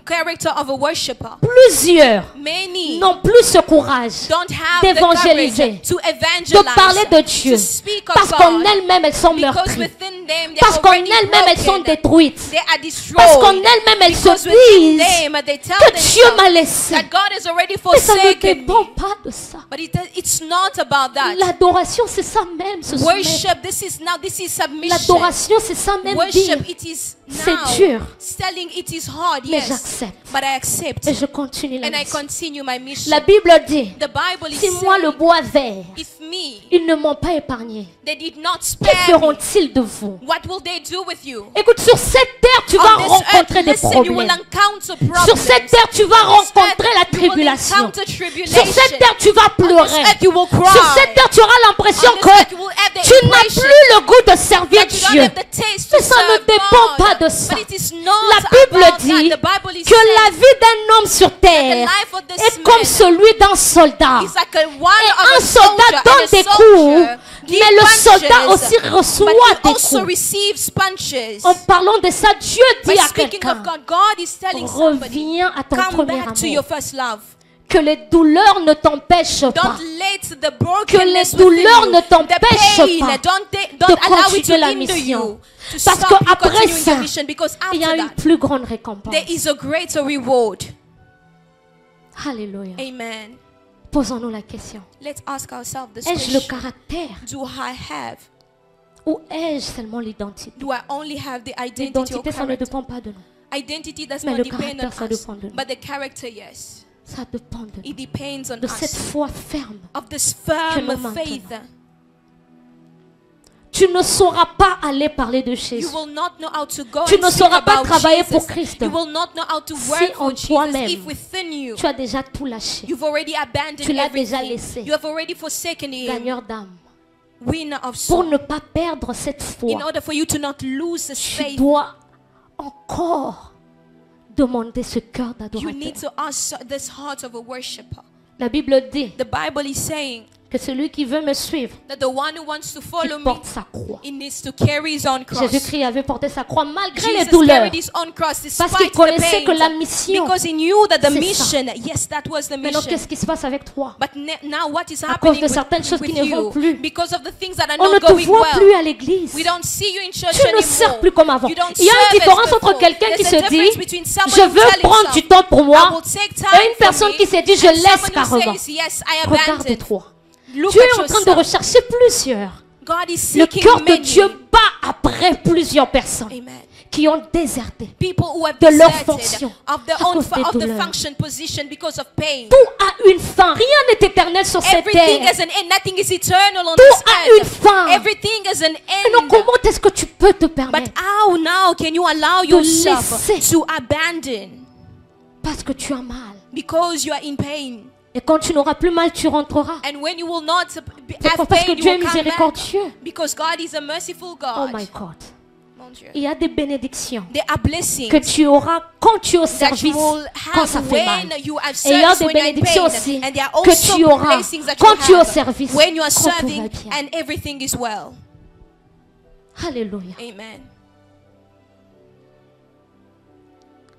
character of a worshipper? Plusieurs Many n'ont plus ce courage don't have the d'évangéliser, courage to de parler de evangelize, Dieu, to speak of parce qu'en God, elles-mêmes elles sont because meurtries, within them they parce are qu'en already elles-mêmes elles sont broken. détruites, They are destroyed. parce qu'en elles-mêmes elles se Because within disent them they tell que Dieu m'a themselves laissé. that God has already Mais ça ne forsaken me. dépend pas de ça. But it's not about that. L'adoration c'est ça même, ce soumettre. Worship, this is submission. L'adoration c'est ça même, dire Worship, it is c'est now. dur, Telling it is hard, mais yes. j'accepte But I accept. et je continue la And I mission. continue my mission. La Bible dit, The Bible is si moi le saying, bois vert, if me, ils ne m'ont pas épargné, they did not que spare me, feront-ils de vous? what will they do with you? Écoute, sur cette terre, tu vas On this rencontrer earth, des listen, you will problèmes. encounter Sur problems. cette terre, tu vas On this rencontrer earth, la you will tribulation. encounter Sur tribulation. cette terre, tu vas On this pleurer. earth, you will cry. Sur cette terre, tu auras l'impression On this que earth, you will have the tu n'as impression plus le goût de servir that you don't Dieu. have the taste to Mais ça ne serve dépend God. pas de ça. But it is not La Bible about dit that. The Bible is que la saying vie d'un homme sur the terre life of this est comme man celui d'un soldat. is like one Et of un a soldat soldier, donne and a des soldier coups, give mais le soldat punches, aussi but reçoit he des also coups. receives punches. En parlant de ça, Dieu By dit à speaking quelqu'un, of God, God is telling somebody, reviens à ton come premier back to your amour. first love. Que les douleurs ne t'empêchent pas Don't let the brokenness douleurs within ne you, the t'empêchent pain, pas don't de allow it to continuer la hinder mission. you. To Parce stop que you après continuing ça, your mission, because il y after a une that, plus grande récompense. there is a greater reward. Alléluia. Amen. Posons-nous la question. Let's ask ourselves this Ai-je le question. caractère Do I have, ou ai-je seulement l'identité? do I only have the identity or L'identité, ça ne character? dépend pas de nous. Identity does Mais not le depend caractère, ça on us, dépend de nous. but the character, yes. Ça dépend de nous. It depends on De cette us. foi ferme. Of this que firm nous maintenons. faith. Tu ne sauras pas aller parler de You Jésus will not know how to go Tu and ne speak sauras pas about travailler Jesus. pour Christ. You will not know how to Si work en for Jesus toi-même, if within you Tu as déjà tout lâché. you've already abandoned Tu l'as déjà everything. laissé. You have already forsaken Him, Gagneur d'âme. winner of Pour soul. ne pas perdre cette foi, In order for you to not lose this tu faith, dois encore demander ce cœur you need d'adorateur. to ask this heart of a worshipper. La Bible dit The Bible is saying que celui qui veut me suivre, that the one who wants to follow il me, porte sa croix. he needs to carry his own cross. Jésus-Christ avait porté sa croix malgré les Jesus douleurs. carried his own cross Parce qu'il despite the connaissait que la pain. mission, Because he knew that the c'est mission, yes, that was the maintenant mission. qu'est-ce qui se passe avec toi? But now what is À cause happening de certaines choses with qui ne vont you? plus. Because of the things that are On ne not te going voit plus well. à l'église. We don't see you in church Tu ne anymore. sers plus comme avant. You don't Il y a serve une différence as entre before. quelqu'un qui There's a se difference dit, between someone je who veux tells prendre himself, du temps pour I moi, will take time et une for personne me, qui se dit, je and laisse someone who carrément. says, yes, I abandoned. Regarde-toi. Look Dieu at est en train de yourself. rechercher plusieurs. God is Le seeking cœur de many. Dieu bat après plusieurs personnes Amen. qui ont déserté. People who have De leur deserted fonction of their à own cause des of the douleurs. function position because of pain. Tout a une fin. Rien n'est éternel sur cette Everything terre. has an end. Nothing is eternal on Tout this a une earth. fin. Everything has an Alors end. comment est-ce que tu peux te But permettre? how now can you allow yourself laisser. to abandon Parce que tu as mal. because you are in pain? Et quand tu n'auras plus mal, tu rentreras. And when you will not Pourquoi? have Parce que pain, Dieu you est will come back. miséricordieux. Because God is a merciful Oh God. my God. Mon Dieu. Il y a des bénédictions There are blessings que tu auras quand tu es au that you service, will quand ça have fait mal. when you have Et il y a service des when you're in bénédictions pain. aussi And there are que also tu auras blessings that quand tu es au you have service, when you are quand tout va serving bien. and everything is well. Alléluia. Amen.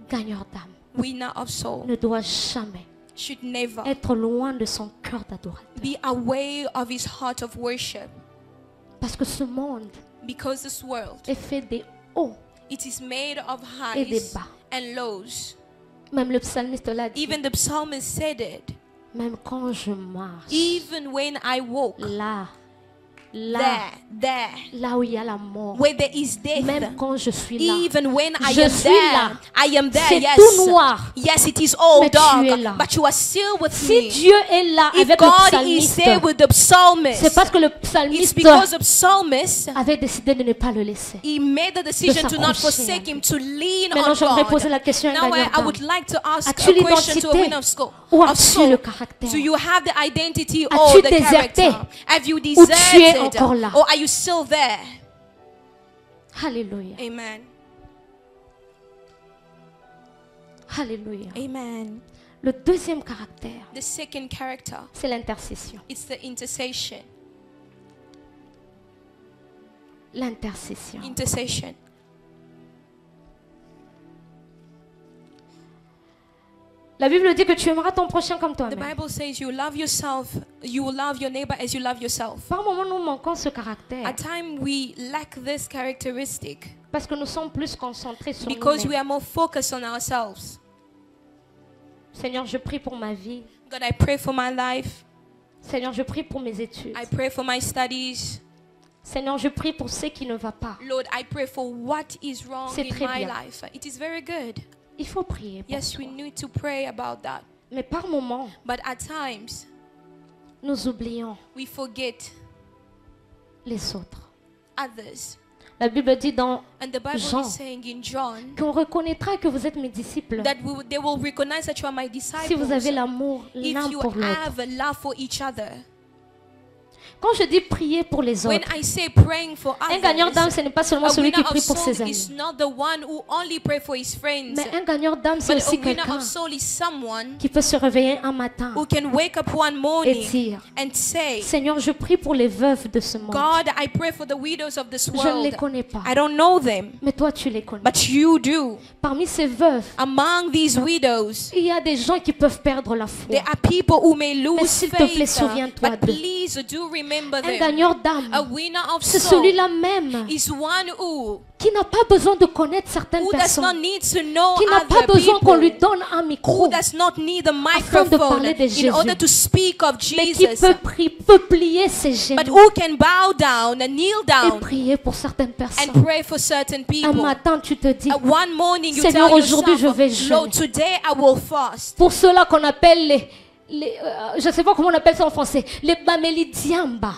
Gagneur d'âme Winner of soul ne doit jamais should never être loin de son cœur d'adorateur. be away of his heart of worship, Parce que ce monde because this world, est fait des hauts. it is made of Et des highs bas. and lows. Même le psalmiste l'a dit. Even the psalmist said it. Même quand je marche, Even when I walk là, there, là où il y a la mort, where there is death, même quand je suis là, even when I Je am suis there, là. I am there, c'est yes. tout noir. Yes, it is all Mais tu dark, es là. but you are still with Si me. Dieu est là If avec le God is psalmiste, there with the psalmist, c'est parce que le it's psalmiste because the psalmist, avait décidé de ne pas le laisser. he made the decision to not s'accrocher forsake à him, to lean Maintenant, on j'aimerais poser God. la question à un Now gagnant I would d'âme. like to ask As-tu a question to a l'identité winner ou of as-tu soul. le caractère? Do you have the identity As-tu or the déserté? character? Have you Ou tu es deserted? encore là? Or are you still there? Alléluia. Amen. Alléluia. Amen. Le deuxième caractère, The second character, c'est l'intercession. it's the intercession. L'intercession. Intercession. La Bible dit que tu aimeras ton prochain comme The toi-même. Bible says you love yourself, you will love your neighbor as you love yourself. Par moments, nous manquons ce caractère At times we lack this characteristic parce que nous sommes plus concentrés sur because we nous-mêmes. are more focused on ourselves. Seigneur, je prie pour ma vie. God, I pray for my life. Seigneur, je prie pour mes études. I pray for my studies. Seigneur, je prie pour ce qui ne va pas. Lord, I pray for what is wrong C'est in très my bien. life. It is very good. Il faut prier pour Yes, we toi. need to pray about that. Mais par moments, But at times, nous oublions we forget les autres. others. La Bible dit dans And the Bible Jean. is saying in John qu'on reconnaîtra que vous êtes mes disciples that they will recognize that you are my si vous avez disciples l'amour if l'un you pour l'autre. have a love for each other. Quand je dis prier pour les When autres, I say praying for un gagnant d'âme, others, ce n'est pas seulement a celui winner qui of prie pour soul ses amis. is not the one who only pray for his friends, Mais un gagnant d'âme, c'est but a aussi winner quelqu'un of soul is someone qui peut se réveiller un matin who can wake up one et morning dire, and say, Seigneur, je prie pour les veuves de ce monde. God, I pray for the widows of this Je ne les world. connais pas, I don't know them, mais toi tu les connais. but you do. Parmi ces veuves, Among these widows, il y a des gens qui peuvent perdre la foi. there are people who may Mais lose s'il te plaît, faith, souviens-toi but d'eux. please do remember Un them. gagnant A d'âme, winner of c'est soul celui-là même is one who qui n'a pas besoin de connaître certaines does not personnes, need to know qui n'a pas other besoin qu'on lui people, donne un who micro, does not need a afin de microphone parler de in Jésus, order to speak of mais qui Jesus, peut plier ses but genoux who can bow down and kneel et down prier pour certaines and personnes. pray for certain Un people. matin, tu te dis, One morning you Seigneur, tell aujourd'hui, je vais yourself, Lord, jeûner. today I will fast. Pour ceux-là qu'on appelle je ne sais pas comment on appelle ça en français, les Bamelidiamba,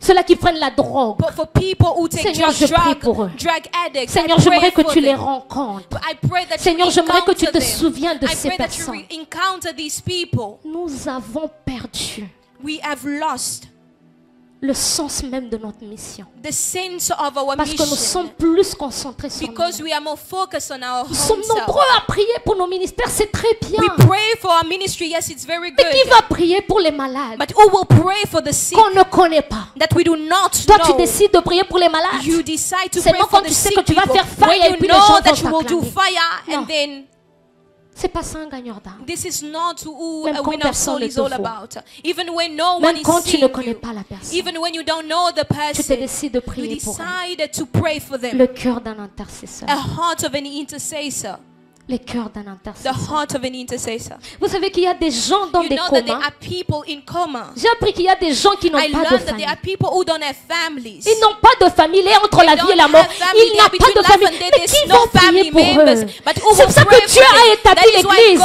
ceux-là qui prennent la drogue. But for people who take Seigneur, je prie pour eux. drug addicts, Seigneur, I pray j'aimerais que for tu les them. rencontres. I pray that Seigneur, you j'aimerais que tu encounter te them. souviennes de I ces pray that you personnes. encounter these people. Nous avons perdu We have lost le sens même de notre mission. the sense of our Parce que nous mission sommes plus concentrés sur because nous. we are more focused on our Nous sommes own self. nombreux à prier pour nos ministères, c'est très bien. We pray for our ministry, yes, it's very Mais qui good. va prier pour les malades But who will pray for the sick qu'on ne connaît pas? that we do not Toi, tu know? décides de prier pour les malades. You decide to C'est pray bon for quand the tu sais sick que tu vas people faire fire when et you puis les gens know that you vont will do t'acclamer. fire Non. and then C'est pas ça un gagneur d'âme. this is not who Même a quand winner of personne soul ne is te all voit. about. Even when no one Même is quand tu ne seeing connais you, pas la personne, even when you don't know the tu te person, décides de you prier pour elle. decided to pray for them. Le cœur d'un intercesseur. A heart of an intercessor. les cœurs d'un the intercesseur. heart of an intercessor. Vous savez qu'il y a des gens dans You des know that there comas. are people in coma. J'ai appris qu'il y a des gens qui n'ont I pas de learned that there famille. are people who don't have families. Ils n'ont pas de famille. Il est entre la vie et la mort. Il n'a pas de famille. Mais qui vont prier pour eux? C'est pour ça que Dieu a établi l'église.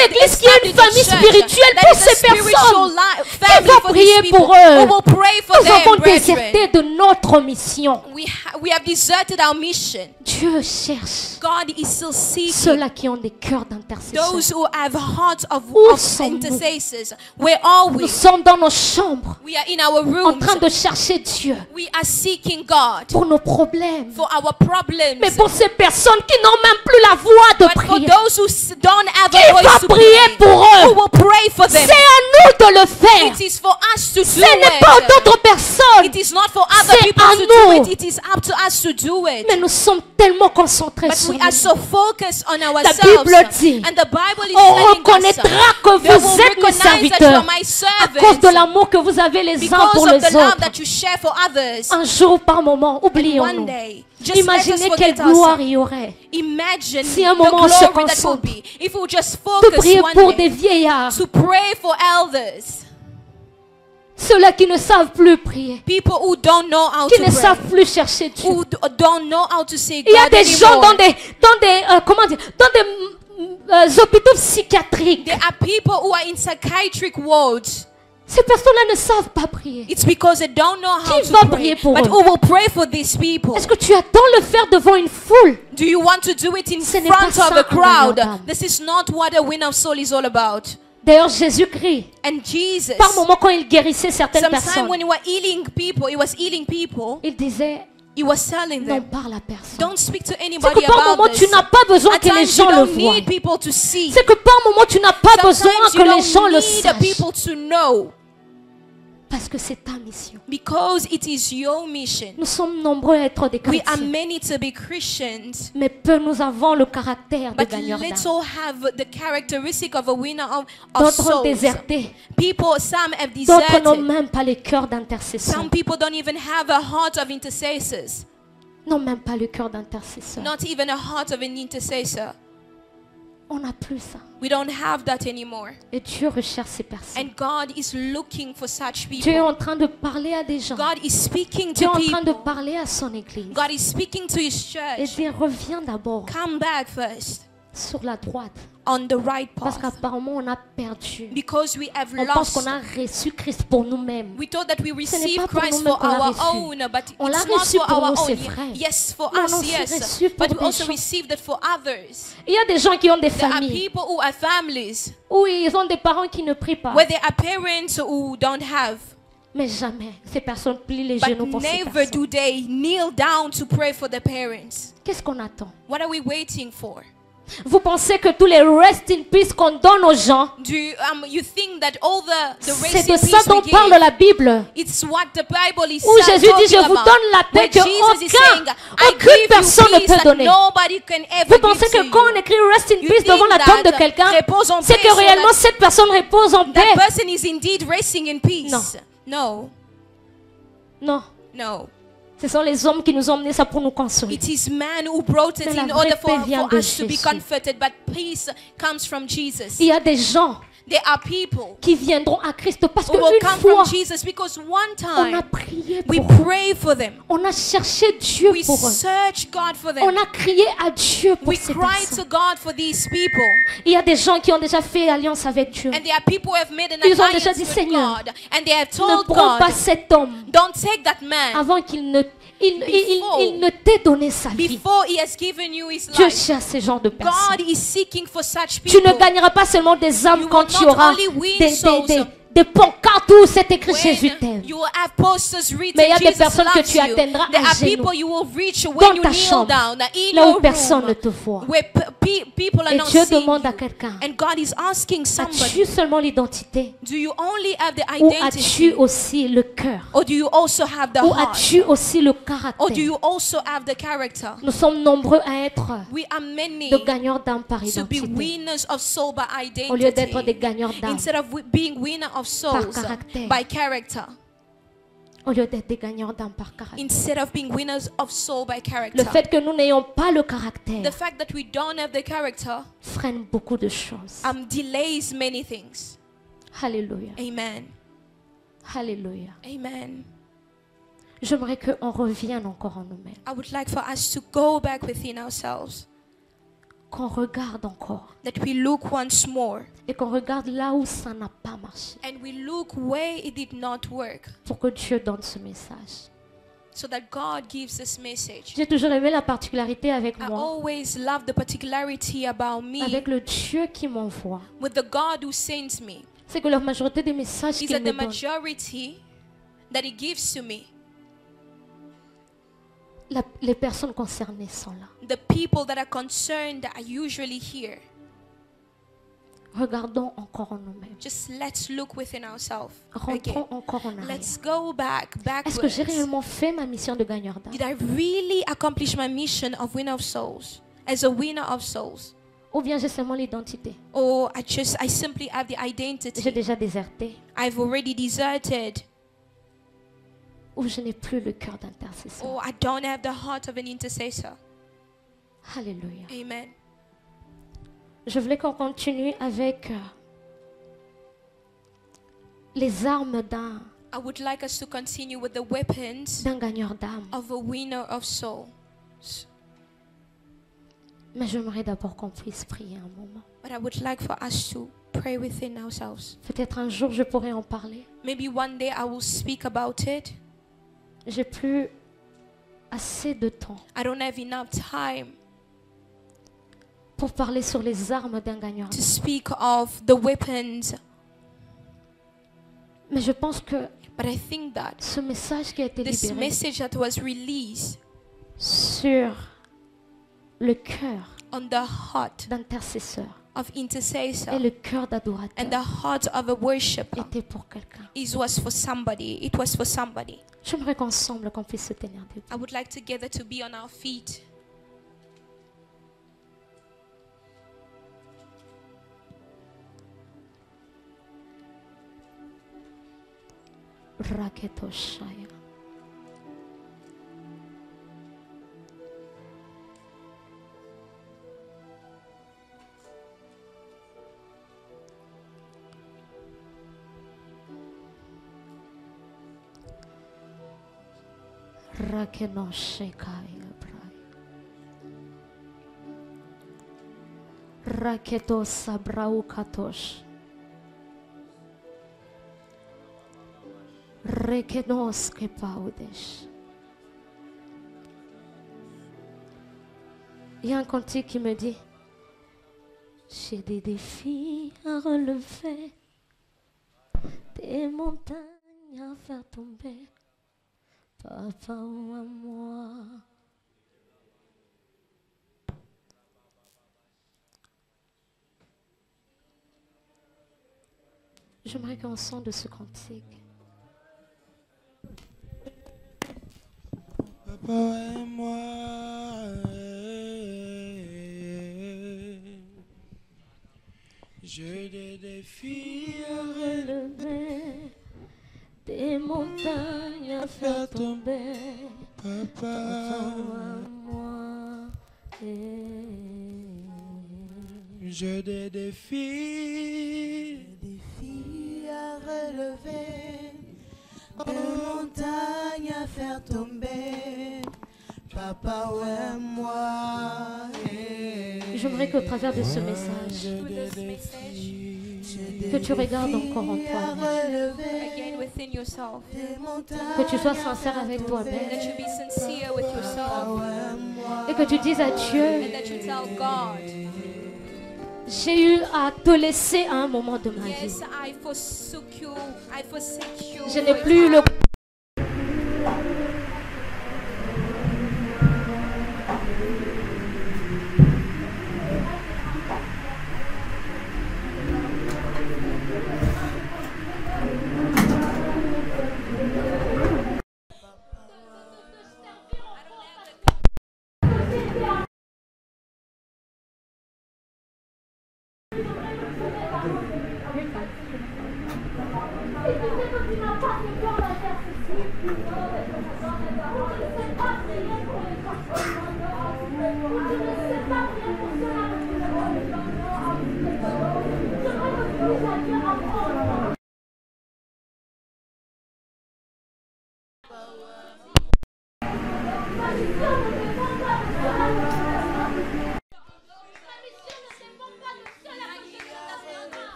L'église qui est une famille spirituelle pour ces personnes. Qui vont prier pour eux? Nous avons déserté de notre mission. We have deserted our mission. Dieu cherche God is still seeking ceux-là qui ont des cœurs d'intercesseurs. those who have hearts of sommes-nous? intercessors. Where are we? Nous sommes dans nos chambres We are in our en rooms. train de chercher Dieu We are seeking God pour nos problèmes. for our problems. Mais pour ces personnes qui n'ont même plus la voix de But for prier, those who don't have qui a va voice to prier pray, pour who eux? will pray for C'est them. à nous de le faire. It is for us to do Ce n'est pas it. d'autres personnes. It is not for other C'est people à to do nous. it. It is up to us to do it. Mais nous sommes tellement concentrés But sur we are nous. so focused on Bible ourselves. dit, And the Bible is on telling us reconnaîtra que they will vous êtes mes recognize that you serviteurs are my à cause de servants l'amour que vous avez les uns because pour of les the love autres. that you share for others. Un jour par moment, One oublions-nous. day, just let us Imaginez forget quelle gloire ourselves. il y aurait Imagine si un the moment on se glory that will concentre be if we just de focus prier pour one des day vieillards, to pray for elders, ceux-là qui ne savent plus prier, people who don't know how qui to ne pray, savent plus chercher Dieu. who don't know how to say Il y a God des gens anymore. dans des comment dire, dans des hôpitaux psychiatriques. There are people who are in psychiatric wards. Ces personnes-là ne savent pas prier. It's because they don't know how Qui to va pray. prier pour But eux? who will pray for these people? Est-ce que tu attends le faire devant une foule? Do you want to do it in Ce n'est front pas of ça, a crowd? madame. This is not what a win of soul is all about. D'ailleurs, Jésus-Christ, And Jesus, par moment quand il guérissait certaines sometime personnes, when he was healing people, il disait, he was telling non them, parle à personne. don't speak to C'est anybody que par about moment, tu this. n'as pas besoin At que les times you gens le don't voient. need people to see. C'est que par moment, tu n'as pas besoin Sometimes que you les gens don't le need the sachent. people to know Parce que c'est ta mission. because it is your mission. Nous sommes nombreux à être des We are chrétiens. many to be Christians, Mais peu nous avons le caractère de but gagneurs d'âme. little have the characteristic of a winner of D'autres ont souls. déserté. People, some have D'autres n'ont deserted. même pas le cœur d'intercesseur. Some people don't even have a heart of intercessors, N'ont même pas le cœur d'intercesseur. not even a heart of an intercessor. On n'a plus ça. We don't have that anymore. Et Dieu recherche ces personnes. And God is looking for such Dieu est people. en train de parler à des gens. God is speaking Dieu est to en train de people. parler à son église. God is speaking to His Et church. dire, reviens d'abord Come back first sur la droite. on the right Parce path. qu'apparemment, on a perdu. Because we have On pense lost. qu'on a reçu Christ pour nous-mêmes. We thought that we Ce n'est received pas pour Christ nous-mêmes for qu'on l'a our reçu. own, but On l'a it's not reçu for pour our nous, c'est own. vrai. Yes, for Mais on us, l'a yes. reçu pour But we des also gens. received it for others. Il y a des gens qui ont des There are familles people who have families, où ils ont des parents qui ne prient pas. where there are parents who don't have. Mais jamais ces personnes plient les But genoux pour ces never personnes. do they kneel down to pray for the parents. Qu'est-ce qu'on attend? What are we waiting for? Vous pensez que tous les rest in peace qu'on donne aux gens, You think that all the c'est race de in ça peace dont we parle give, la Bible? it's what the Bible is Où Jésus dit, je talking vous about. donne la paix Where que Jesus is saying, I aucune give you personne ne peace peut that donner. nobody can ever Vous give pensez to que quand on you. écrit rest in You peace devant la think tombe de that quelqu'un, repose en c'est paix, que so réellement that cette personne repose en that paix? person is indeed resting in peace. No. Non, No. ce sont les hommes qui nous ont emmenés ça pour nous consoler. It is man who brought it Mais la in order vraie for paix vient de us to be Jésus. comforted, but peace comes from Jesus. Il y a des gens There are people qui viendront à Christ parce who will qu'une come fois, from Jesus because one on a time prié we pour eux. pray for them. On a cherché Dieu We pour eux. search God for On them. a crié à Dieu pour We ces cry personnes. to God for these people. Il y a des gens qui ont déjà fait alliance avec Dieu. And there are people who have made an Ils ont alliance déjà dit, with Seigneur, God. And they have Ne told prends pas God, cet homme don't take that man avant qu'il ne, Before- il ne t'ait donné sa vie. before he has given you his Dieu life. cherche ce genre de God personnes. is seeking for such Tu ne people. gagneras pas seulement des âmes You quand will tu not auras only win des souls, pancartes où c'est écrit Jésus When t'aime. you will have posters written, Mais il y a des Jesus personnes que loves tu you. atteindras There à are genoux, people you will reach dans when you ta kneel chambre, down in là où your personne ne room, te voit. where people are Et not Dieu seeing demande à you. quelqu'un, And God is asking somebody, as-tu seulement l'identité do you only have the ou identity, as-tu aussi le cœur? or do you also have the Ou heart, as-tu aussi le or do caractère? you also have the character? Nous sommes nombreux à être We are many de gagneurs d'âme par to be identité, winners of soul by au lieu d'être des identity, gagneurs d'âme. instead of being winner of souls caractère. by character. Au lieu d'être des gagnants d'âme par caractère. Instead of being winners of soul by character. Le fait que nous n'ayons pas le caractère The fact that we don't have the character freine beaucoup de choses. delays many things. Alléluia. Amen. Alléluia. Amen. J'aimerais qu'on revienne encore en nous-mêmes. I would like for us to go back within ourselves. Qu'on regarde encore. That we look once more. Et qu'on regarde là où ça n'a pas marché. And we look where it did not work. Pour que Dieu donne ce message. So that God gives this message. J'ai toujours aimé la particularité avec I moi. always love the particularity about me. Avec le Dieu qui m'envoie. With the God who sends me. C'est que la majorité des messages qu'il me donne. Is that the majority that He gives to me. Les personnes concernées sont là. The people that are concerned are usually here. Regardons encore en nous-mêmes. Just let's look within ourselves. Rentrons encore en arrière. Let's go backwards. Est-ce que j'ai réellement fait ma mission de gagneur d'âme? Did I really accomplish my mission of winner of souls? As a winner of souls? Ou bien j'ai seulement l'identité? Or I simply have the identity. J'ai déjà déserté. I've already deserted. Ou je n'ai plus le cœur d'intercesseur. Or I don't have the heart of an intercessor. Alléluia. Amen. Je voulais qu'on continue avec les armes d'un I would like us to continue with the weapons gagneur d'âme. of a winner of souls. Mais j'aimerais d'abord qu'on puisse prier un moment. But I would like for us to pray within ourselves. Peut-être un jour je pourrai en parler. Maybe one day I will speak about it. J'ai plus assez de temps. I don't have enough time pour parler sur les armes d'un gagneur. To speak of the weapons. Mais je pense que but I think that ce message qui a été this libéré message that was released sur le cœur on the heart d'intercesseur of intercessor et le cœur d'adorateur and the heart of a worshipper était pour quelqu'un. It was for somebody. It was for somebody. J'aimerais qu'ensemble qu'on puisse se tenir debout. I would like together to be on our feet. Raketoshaya. Rakenoshekaya brai. Raketosa braukatosh. Rekenos que paudes. Il y a un cantique qui me dit: j'ai des défis à relever, des montagnes à faire tomber, papa ou à moi. J'aimerais qu'on sente de ce cantique. Papa et moi, j'ai des défis à relever, des montagnes à faire tomber, papa à moi. J'ai des défis à relever, des montagnes à faire tomber, papa ouais moi. J'aimerais qu'au travers de ce message, que tu regardes encore en toi, Again within yourself. que tu sois sincère avec toi-même, That you be sincere with yourself. et que tu dises à Dieu: And that you tell God, j'ai eu à te laisser à un moment de ma vie. yes, I forsook you. I forsake you. Je n'ai plus le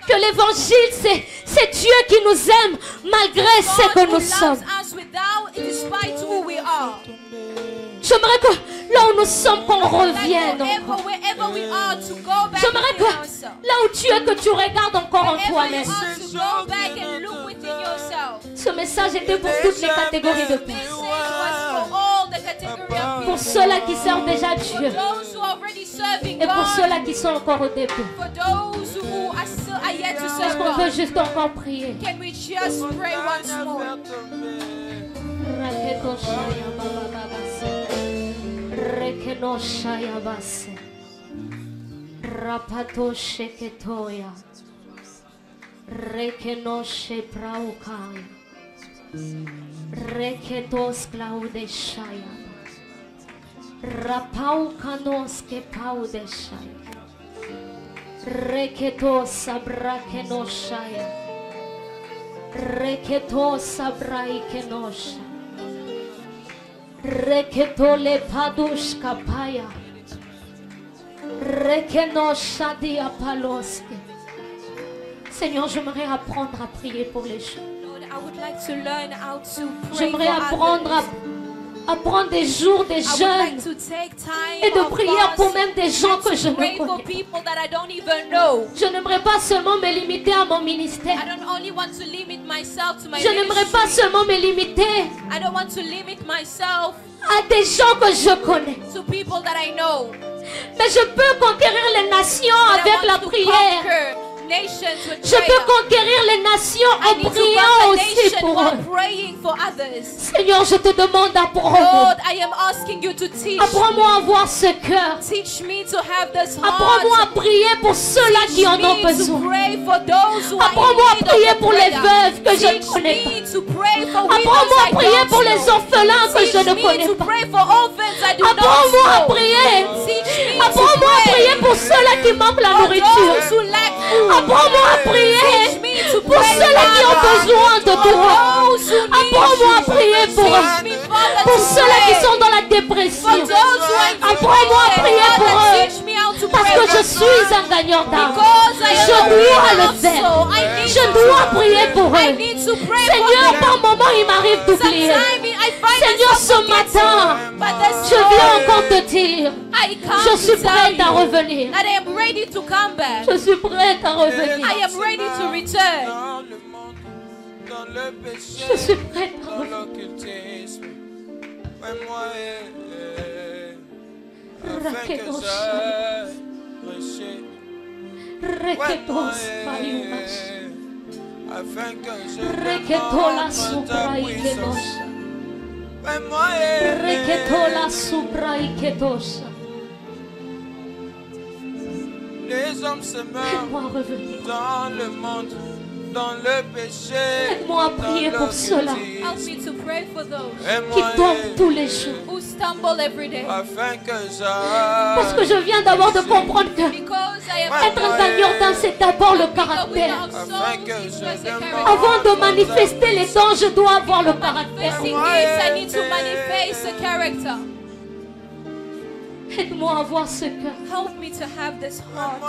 Que l'évangile, c'est Dieu qui nous aime malgré ce que nous sommes. J'aimerais que là où nous sommes, qu'on revienne encore. J'aimerais que là où tu es, que tu regardes encore en toi-même. Ce message était pour toutes les catégories de personnes. Pour ceux-là qui servent déjà Dieu. Et pour ceux-là qui sont encore au début. Est-ce qu'on peut juste encore prier? Can we just pray once more? Reketo sabra kenoshaya. Reketo sabra ikenosha. Reketo le padush kapaya. Rekenosha diapaloske. Seigneur, j'aimerais apprendre à prier pour les gens. J'aimerais apprendre à prendre des jours, des jeûnes et de prière pour même des gens que je ne connais pas. Je n'aimerais pas seulement me limiter à mon ministère. Je n'aimerais pas seulement me limiter à des gens que je connais. Mais je peux conquérir les nations avec la prière. Je peux conquérir les nations en priant aussi pour eux. Seigneur, je te demande d'apprendre. Apprends-moi à avoir ce cœur. Apprends-moi à prier pour ceux-là qui en ont besoin. Apprends-moi à prier pour les veuves que je ne connais pas. Apprends-moi à prier pour les orphelins que je ne connais pas. Apprends-moi à prier. Apprends-moi à prier pour ceux-là qui manquent la nourriture. Apprends-moi à prier pour ceux-là qui ont besoin de toi. Apprends-moi à prier pour ceux-là qui sont dans la dépression. Apprends-moi à prier pour eux. Parce que je suis un gagnant d'âme. Je dois le faire. Je dois prier pour eux. Seigneur, par moment, il m'arrive d'oublier. Seigneur, ce matin, je viens encore te dire, je suis prête à revenir. Je suis prête à revenir. Je suis prête à revenir. Les hommes se meurent dans le monde, dans le péché. Aide-moi à prier pour ceux-là qui tombent tous les jours. Parce que je viens d'abord de comprendre que être un gagnant d'âme, c'est d'abord le caractère. Avant de manifester les dons, je dois avoir le caractère. Aide-moi à avoir ce cœur. Help me to have this heart.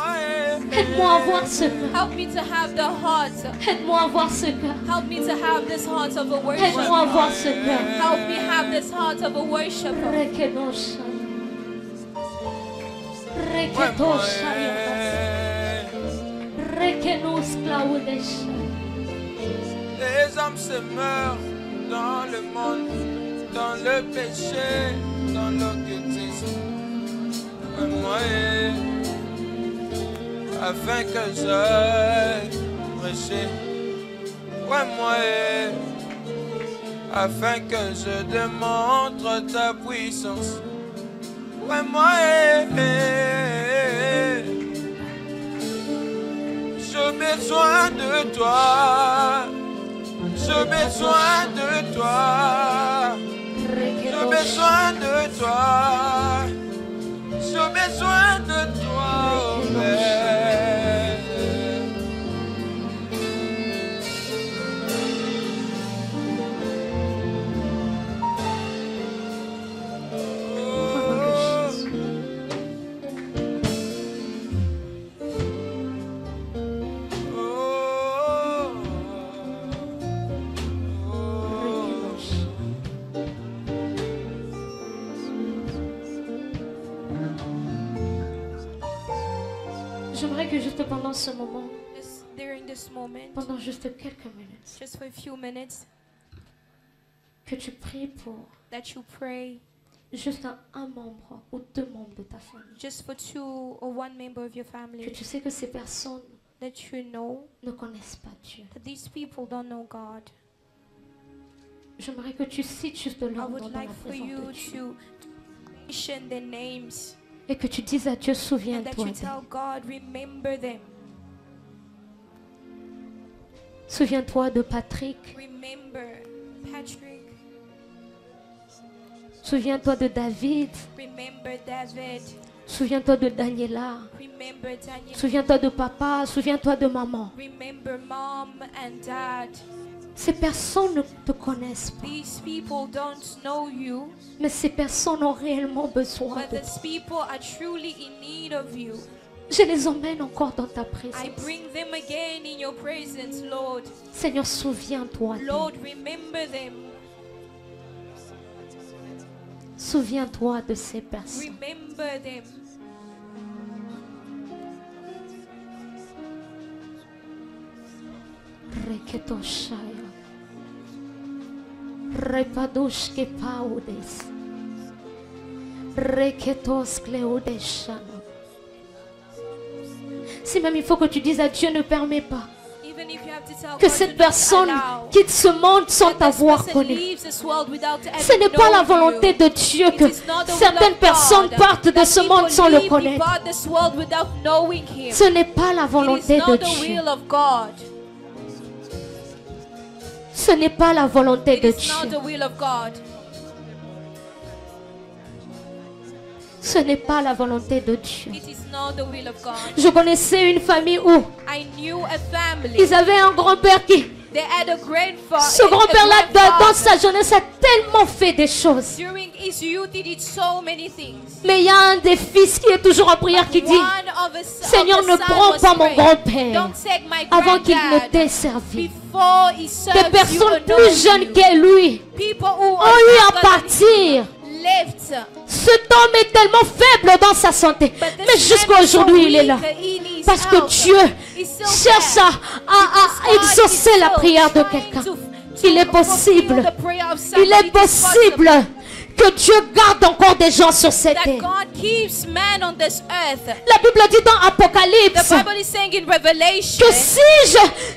Aide-moi à avoir ce cœur. Help me to have the heart. Aide-moi à avoir ce cœur. Help me to have this heart of a worshiper. Aide-moi à avoir ce cœur. Help me have this heart of a worshiper. Les hommes se meurent dans le monde, dans le péché, dans l'occultisme. Afin que j'aille prêcher, afin que je démontre ta puissance, Vraiment, j'ai besoin de toi. J'ai besoin de toi. J'ai besoin de toi. J'ai besoin de toi, oh Père. J'aimerais que juste pendant ce moment, During this moment, pendant juste quelques minutes, just for a few minutes, que tu pries pour that you pray juste un membre ou deux membres de ta famille. just for two or one member of your Que family, tu sais que ces personnes that you know ne connaissent pas Dieu. that these people don't know God. J'aimerais que tu cites juste leur I nom would dans la like for présence you de Dieu. to mention their names Et que tu dises à Dieu, and that souviens-toi you d'eux. tell God, remember them. Souviens-toi de Patrick. Remember Patrick. Souviens-toi de David. Remember David. Souviens-toi de Daniela. Remember Daniel. Souviens-toi de papa. Souviens-toi de maman. Remember mom and dad. Ces personnes ne te connaissent pas. These people don't know you, Mais ces personnes ont réellement besoin but de toi. these people are truly in need of you. Je les emmène encore dans ta I présence. bring them again in your presence, Lord. Seigneur, souviens-toi d'eux. Lord, remember them. Souviens-toi de ces personnes. Remember them. Reketoshaya. Repadushke paudes. Reketos kleudeshana. Si même il faut que tu dises à Dieu, ne permets pas Even if you have to tell que God cette to personne allow quitte ce monde sans that this t'avoir person connu. leaves this world without Ce n'est pas la volonté you. de Dieu It que is not the will certaines of personnes God partent de that ce people monde sans le leave connaître. depart this world without knowing Him. Ce n'est pas la It volonté is de not the Dieu. will of God. Ce n'est pas la volonté It de is not Dieu. the will of God. Ce n'est pas la volonté de Dieu. It is not the will of God. Je connaissais une famille où I knew a family. ils avaient un grand-père qui, They had a grandfather. ce grand-père-là, dans sa jeunesse, a tellement fait des choses. During his youth, he did so many things. Mais il y a un des fils qui est toujours en prière qui dit, One of the Seigneur, of the ne son prends was pas mon praying, grand-père don't take my avant qu'il ne granddad t'ait servi. before he serves Des personnes you, plus jeunes you. que lui People who ont are eu à younger than partir. him left. Cet homme est tellement faible dans sa santé. But this Mais jusqu'à man is so aujourd'hui, il est là. weak in his Parce que health. Dieu He's still cherche there. à exaucer la prière de quelqu'un. Il est possible. Il est possible que Dieu garde encore des gens sur cette that terre. God keeps man on this earth. La Bible dit dans The Apocalypse Bible is saying in Revelation, que si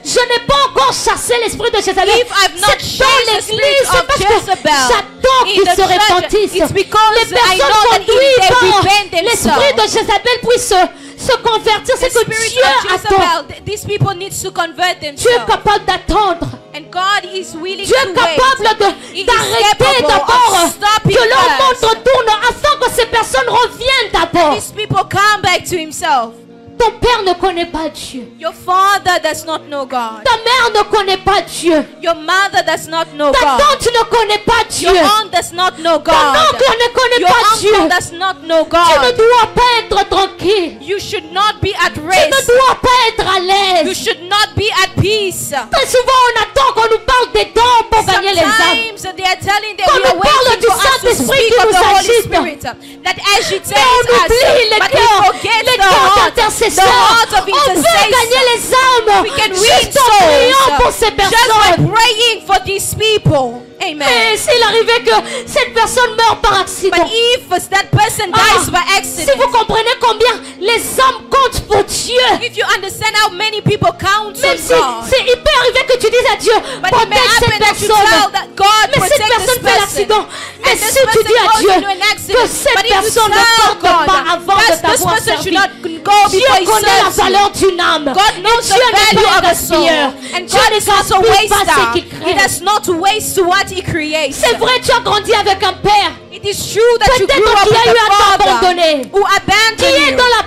je n'ai pas encore chassé l'esprit de Jézabel, if I've not c'est dans chased the spirit l'église, c'est of parce que Jezebel j'attends in qu'ils the se church, repentissent. it's because Les I know personnes that if conduites they par repent l'esprit de themselves, Jézabel puissent se convertir. the C'est que spirit Dieu of attend. Jezebel, these people need to convert Dieu est themselves. capable d'attendre. And God is willing Dieu est to wait. capable He is d'arrêter capable d'abord of stopping que leur monde first. retourne afin que ces personnes reviennent d'abord. These people come back to himself. Ton père ne connaît pas Dieu. Your father does not know God. Ta mère ne connaît pas Dieu. Your mother does not know Ta God. tante ne connaît pas Dieu. Your aunt does not know Ton God. oncle ne connaît Your pas Dieu. uncle does not know Tu ne God. dois pas être tranquille. You should not be at Tu ne rest. dois pas être à You l'aise. should not be at peace. Très souvent, on attend qu'on nous parle des dons pour gagner les âmes. Sometimes they are telling that Quand we on are parle waiting du for us to Saint-Esprit speak qui of nous the Holy agite. Spirit that agitates Mais on us, oublie les but we cœurs, forget les the cœurs heart, the d'intercesseurs. heart of On veut gagner intercessors. les âmes. We can win Juste en priant pour ces souls just by personnes. praying for these people. Amen. Et s'il arrivait que cette personne meurt par accident. But if that person dies by Si accident, vous comprenez combien les âmes comptent pour Dieu. if you understand how many people count Même on si God, c'est hyper arrivé que tu dises à Dieu, but it may protège cette happen that you personne. tell that God Mais cette protect personne this fait person, l'accident. Mais and this si tu person dis à goes Dieu into an accident, que cette but if you personne ne tell parte pas God avant de that this t'avoir person should servi, not go Dieu before he connaît la serves you. valeur d'une âme. God knows Dieu the n'est value pas of un a soul. gaspilleur. And Dieu God ne is not a gaspille pas ce waster. qu'il He crée. does not waste what he creates. C'est vrai, tu as grandi avec un père. It is true that you grew Peut-être up qu'il a with eu a à father t'abandonner. who Qui est abandoned dans you, la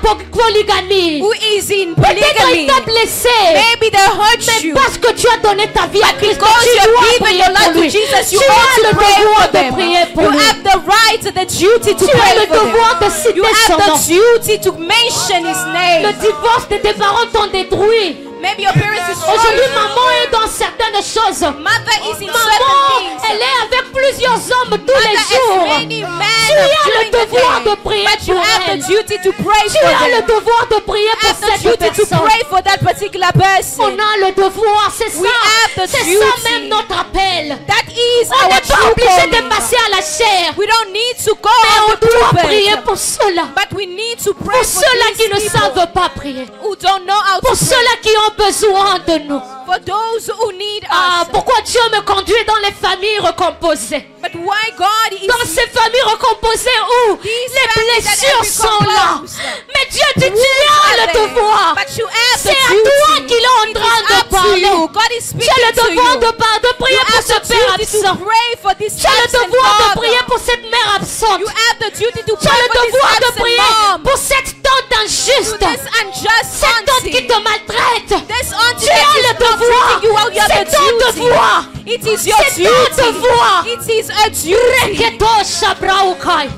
polygamie. who is in Peut-être il polygamy. t'a blessé. Maybe they hurt Mais you. parce que tu as donné ta vie à Christ, Because tu you have dois given prier your pour life to lui. Jesus, you Tu as ought le to pray devoir for de them. prier pour You lui. have the right, the duty to Tu as pray le for them. devoir de You citer have son nom. the duty to mention his Le name. divorce de tes parents t'ont détruit. Maybe your parents is Aujourd'hui, struggling. maman est dans certaines choses. Mother is in certain Maman, things. elle est avec plusieurs hommes tous les Mother has jours. many men Tu as le during the devoir day. de prier But you pour have elle. the duty to pray Tu for as le them. devoir de prier You pour have the cette duty to personne. pray for that particular On person. a le devoir, c'est We have ça. the C'est ça duty. même notre appel. That is On our n'est pas true obligé de calling. passer à la chair. We don't need to go Mais on on the doit pulpit. prier pour ceux-là. But we need to pray Pour for ceux-là qui these ne people savent pas prier. who don't know how Pour to pray. ceux-là qui ont besoin de nous. For those who need Ah, us. pourquoi Dieu me conduit dans les familles recomposées? But why God is Dans ces familles recomposées où These les families that blessures have sont là. recomposed. Mais Dieu dit, tu as le devoir. But you have C'est the à duty. toi qu'il est en It train is de up to parler. you. God is Tu speaking as le to devoir you. de prier You pour have ce the père duty to absent. pray for this Tu as le absent devoir de father. prier pour cette mère absente. You have the duty to Tu as pray le for this devoir de absent prier mom. pour cette tante To injuste. this unjust Cette tante qui auntie. te maltraite. This auntie Tu as that le is not devoir. treating you well, you have C'est the ton duty. devoir. It is your C'est ton duty. devoir. It is a duty. Reketo shabraukai.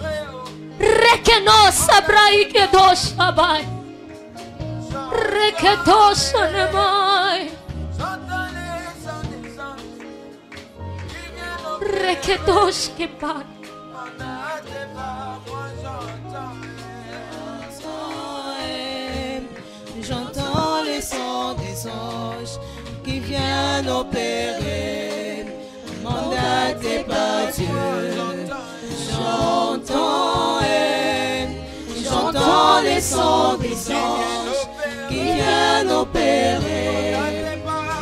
Rekeno sabraikedo shabai. Reketo shanemai. Reketo shkepai. J'entends les sons des anges qui viennent opérer, mandatés par Dieu. J'entends les sons des anges qui viennent opérer,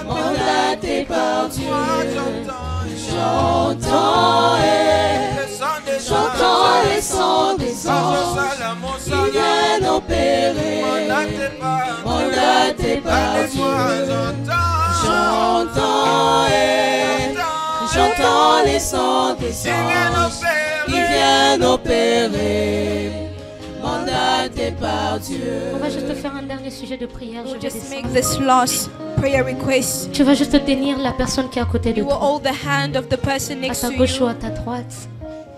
mandatés par Dieu. J'entends les sons des anges qui viennent opérer, mandatés par Dieu. J'entends les sons des anges qui viennent opérer, mandatés par Dieu. On va juste faire un dernier sujet de prière. Je We'll vais just descendre. make this last prayer request. Tu vas juste tenir la personne qui est à côté de You will toi. hold the hand of the person À next ta to gauche ou you, à ta droite.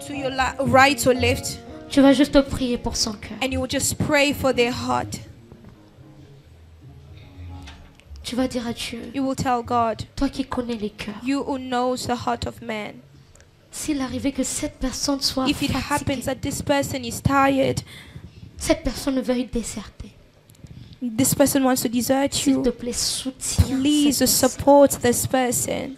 to your right or left, Tu vas juste prier pour son cœur. and you will just pray for their heart. Tu vas dire à Dieu, You will tell God, toi qui connais les cœurs, you who knows the heart of man. s'il arrivait que cette personne soit If it happens fatiguée, that this person is tired, cette personne veuille déserter, this person wants to desert s'il te you, plaît, soutiens please cette personne. support this person.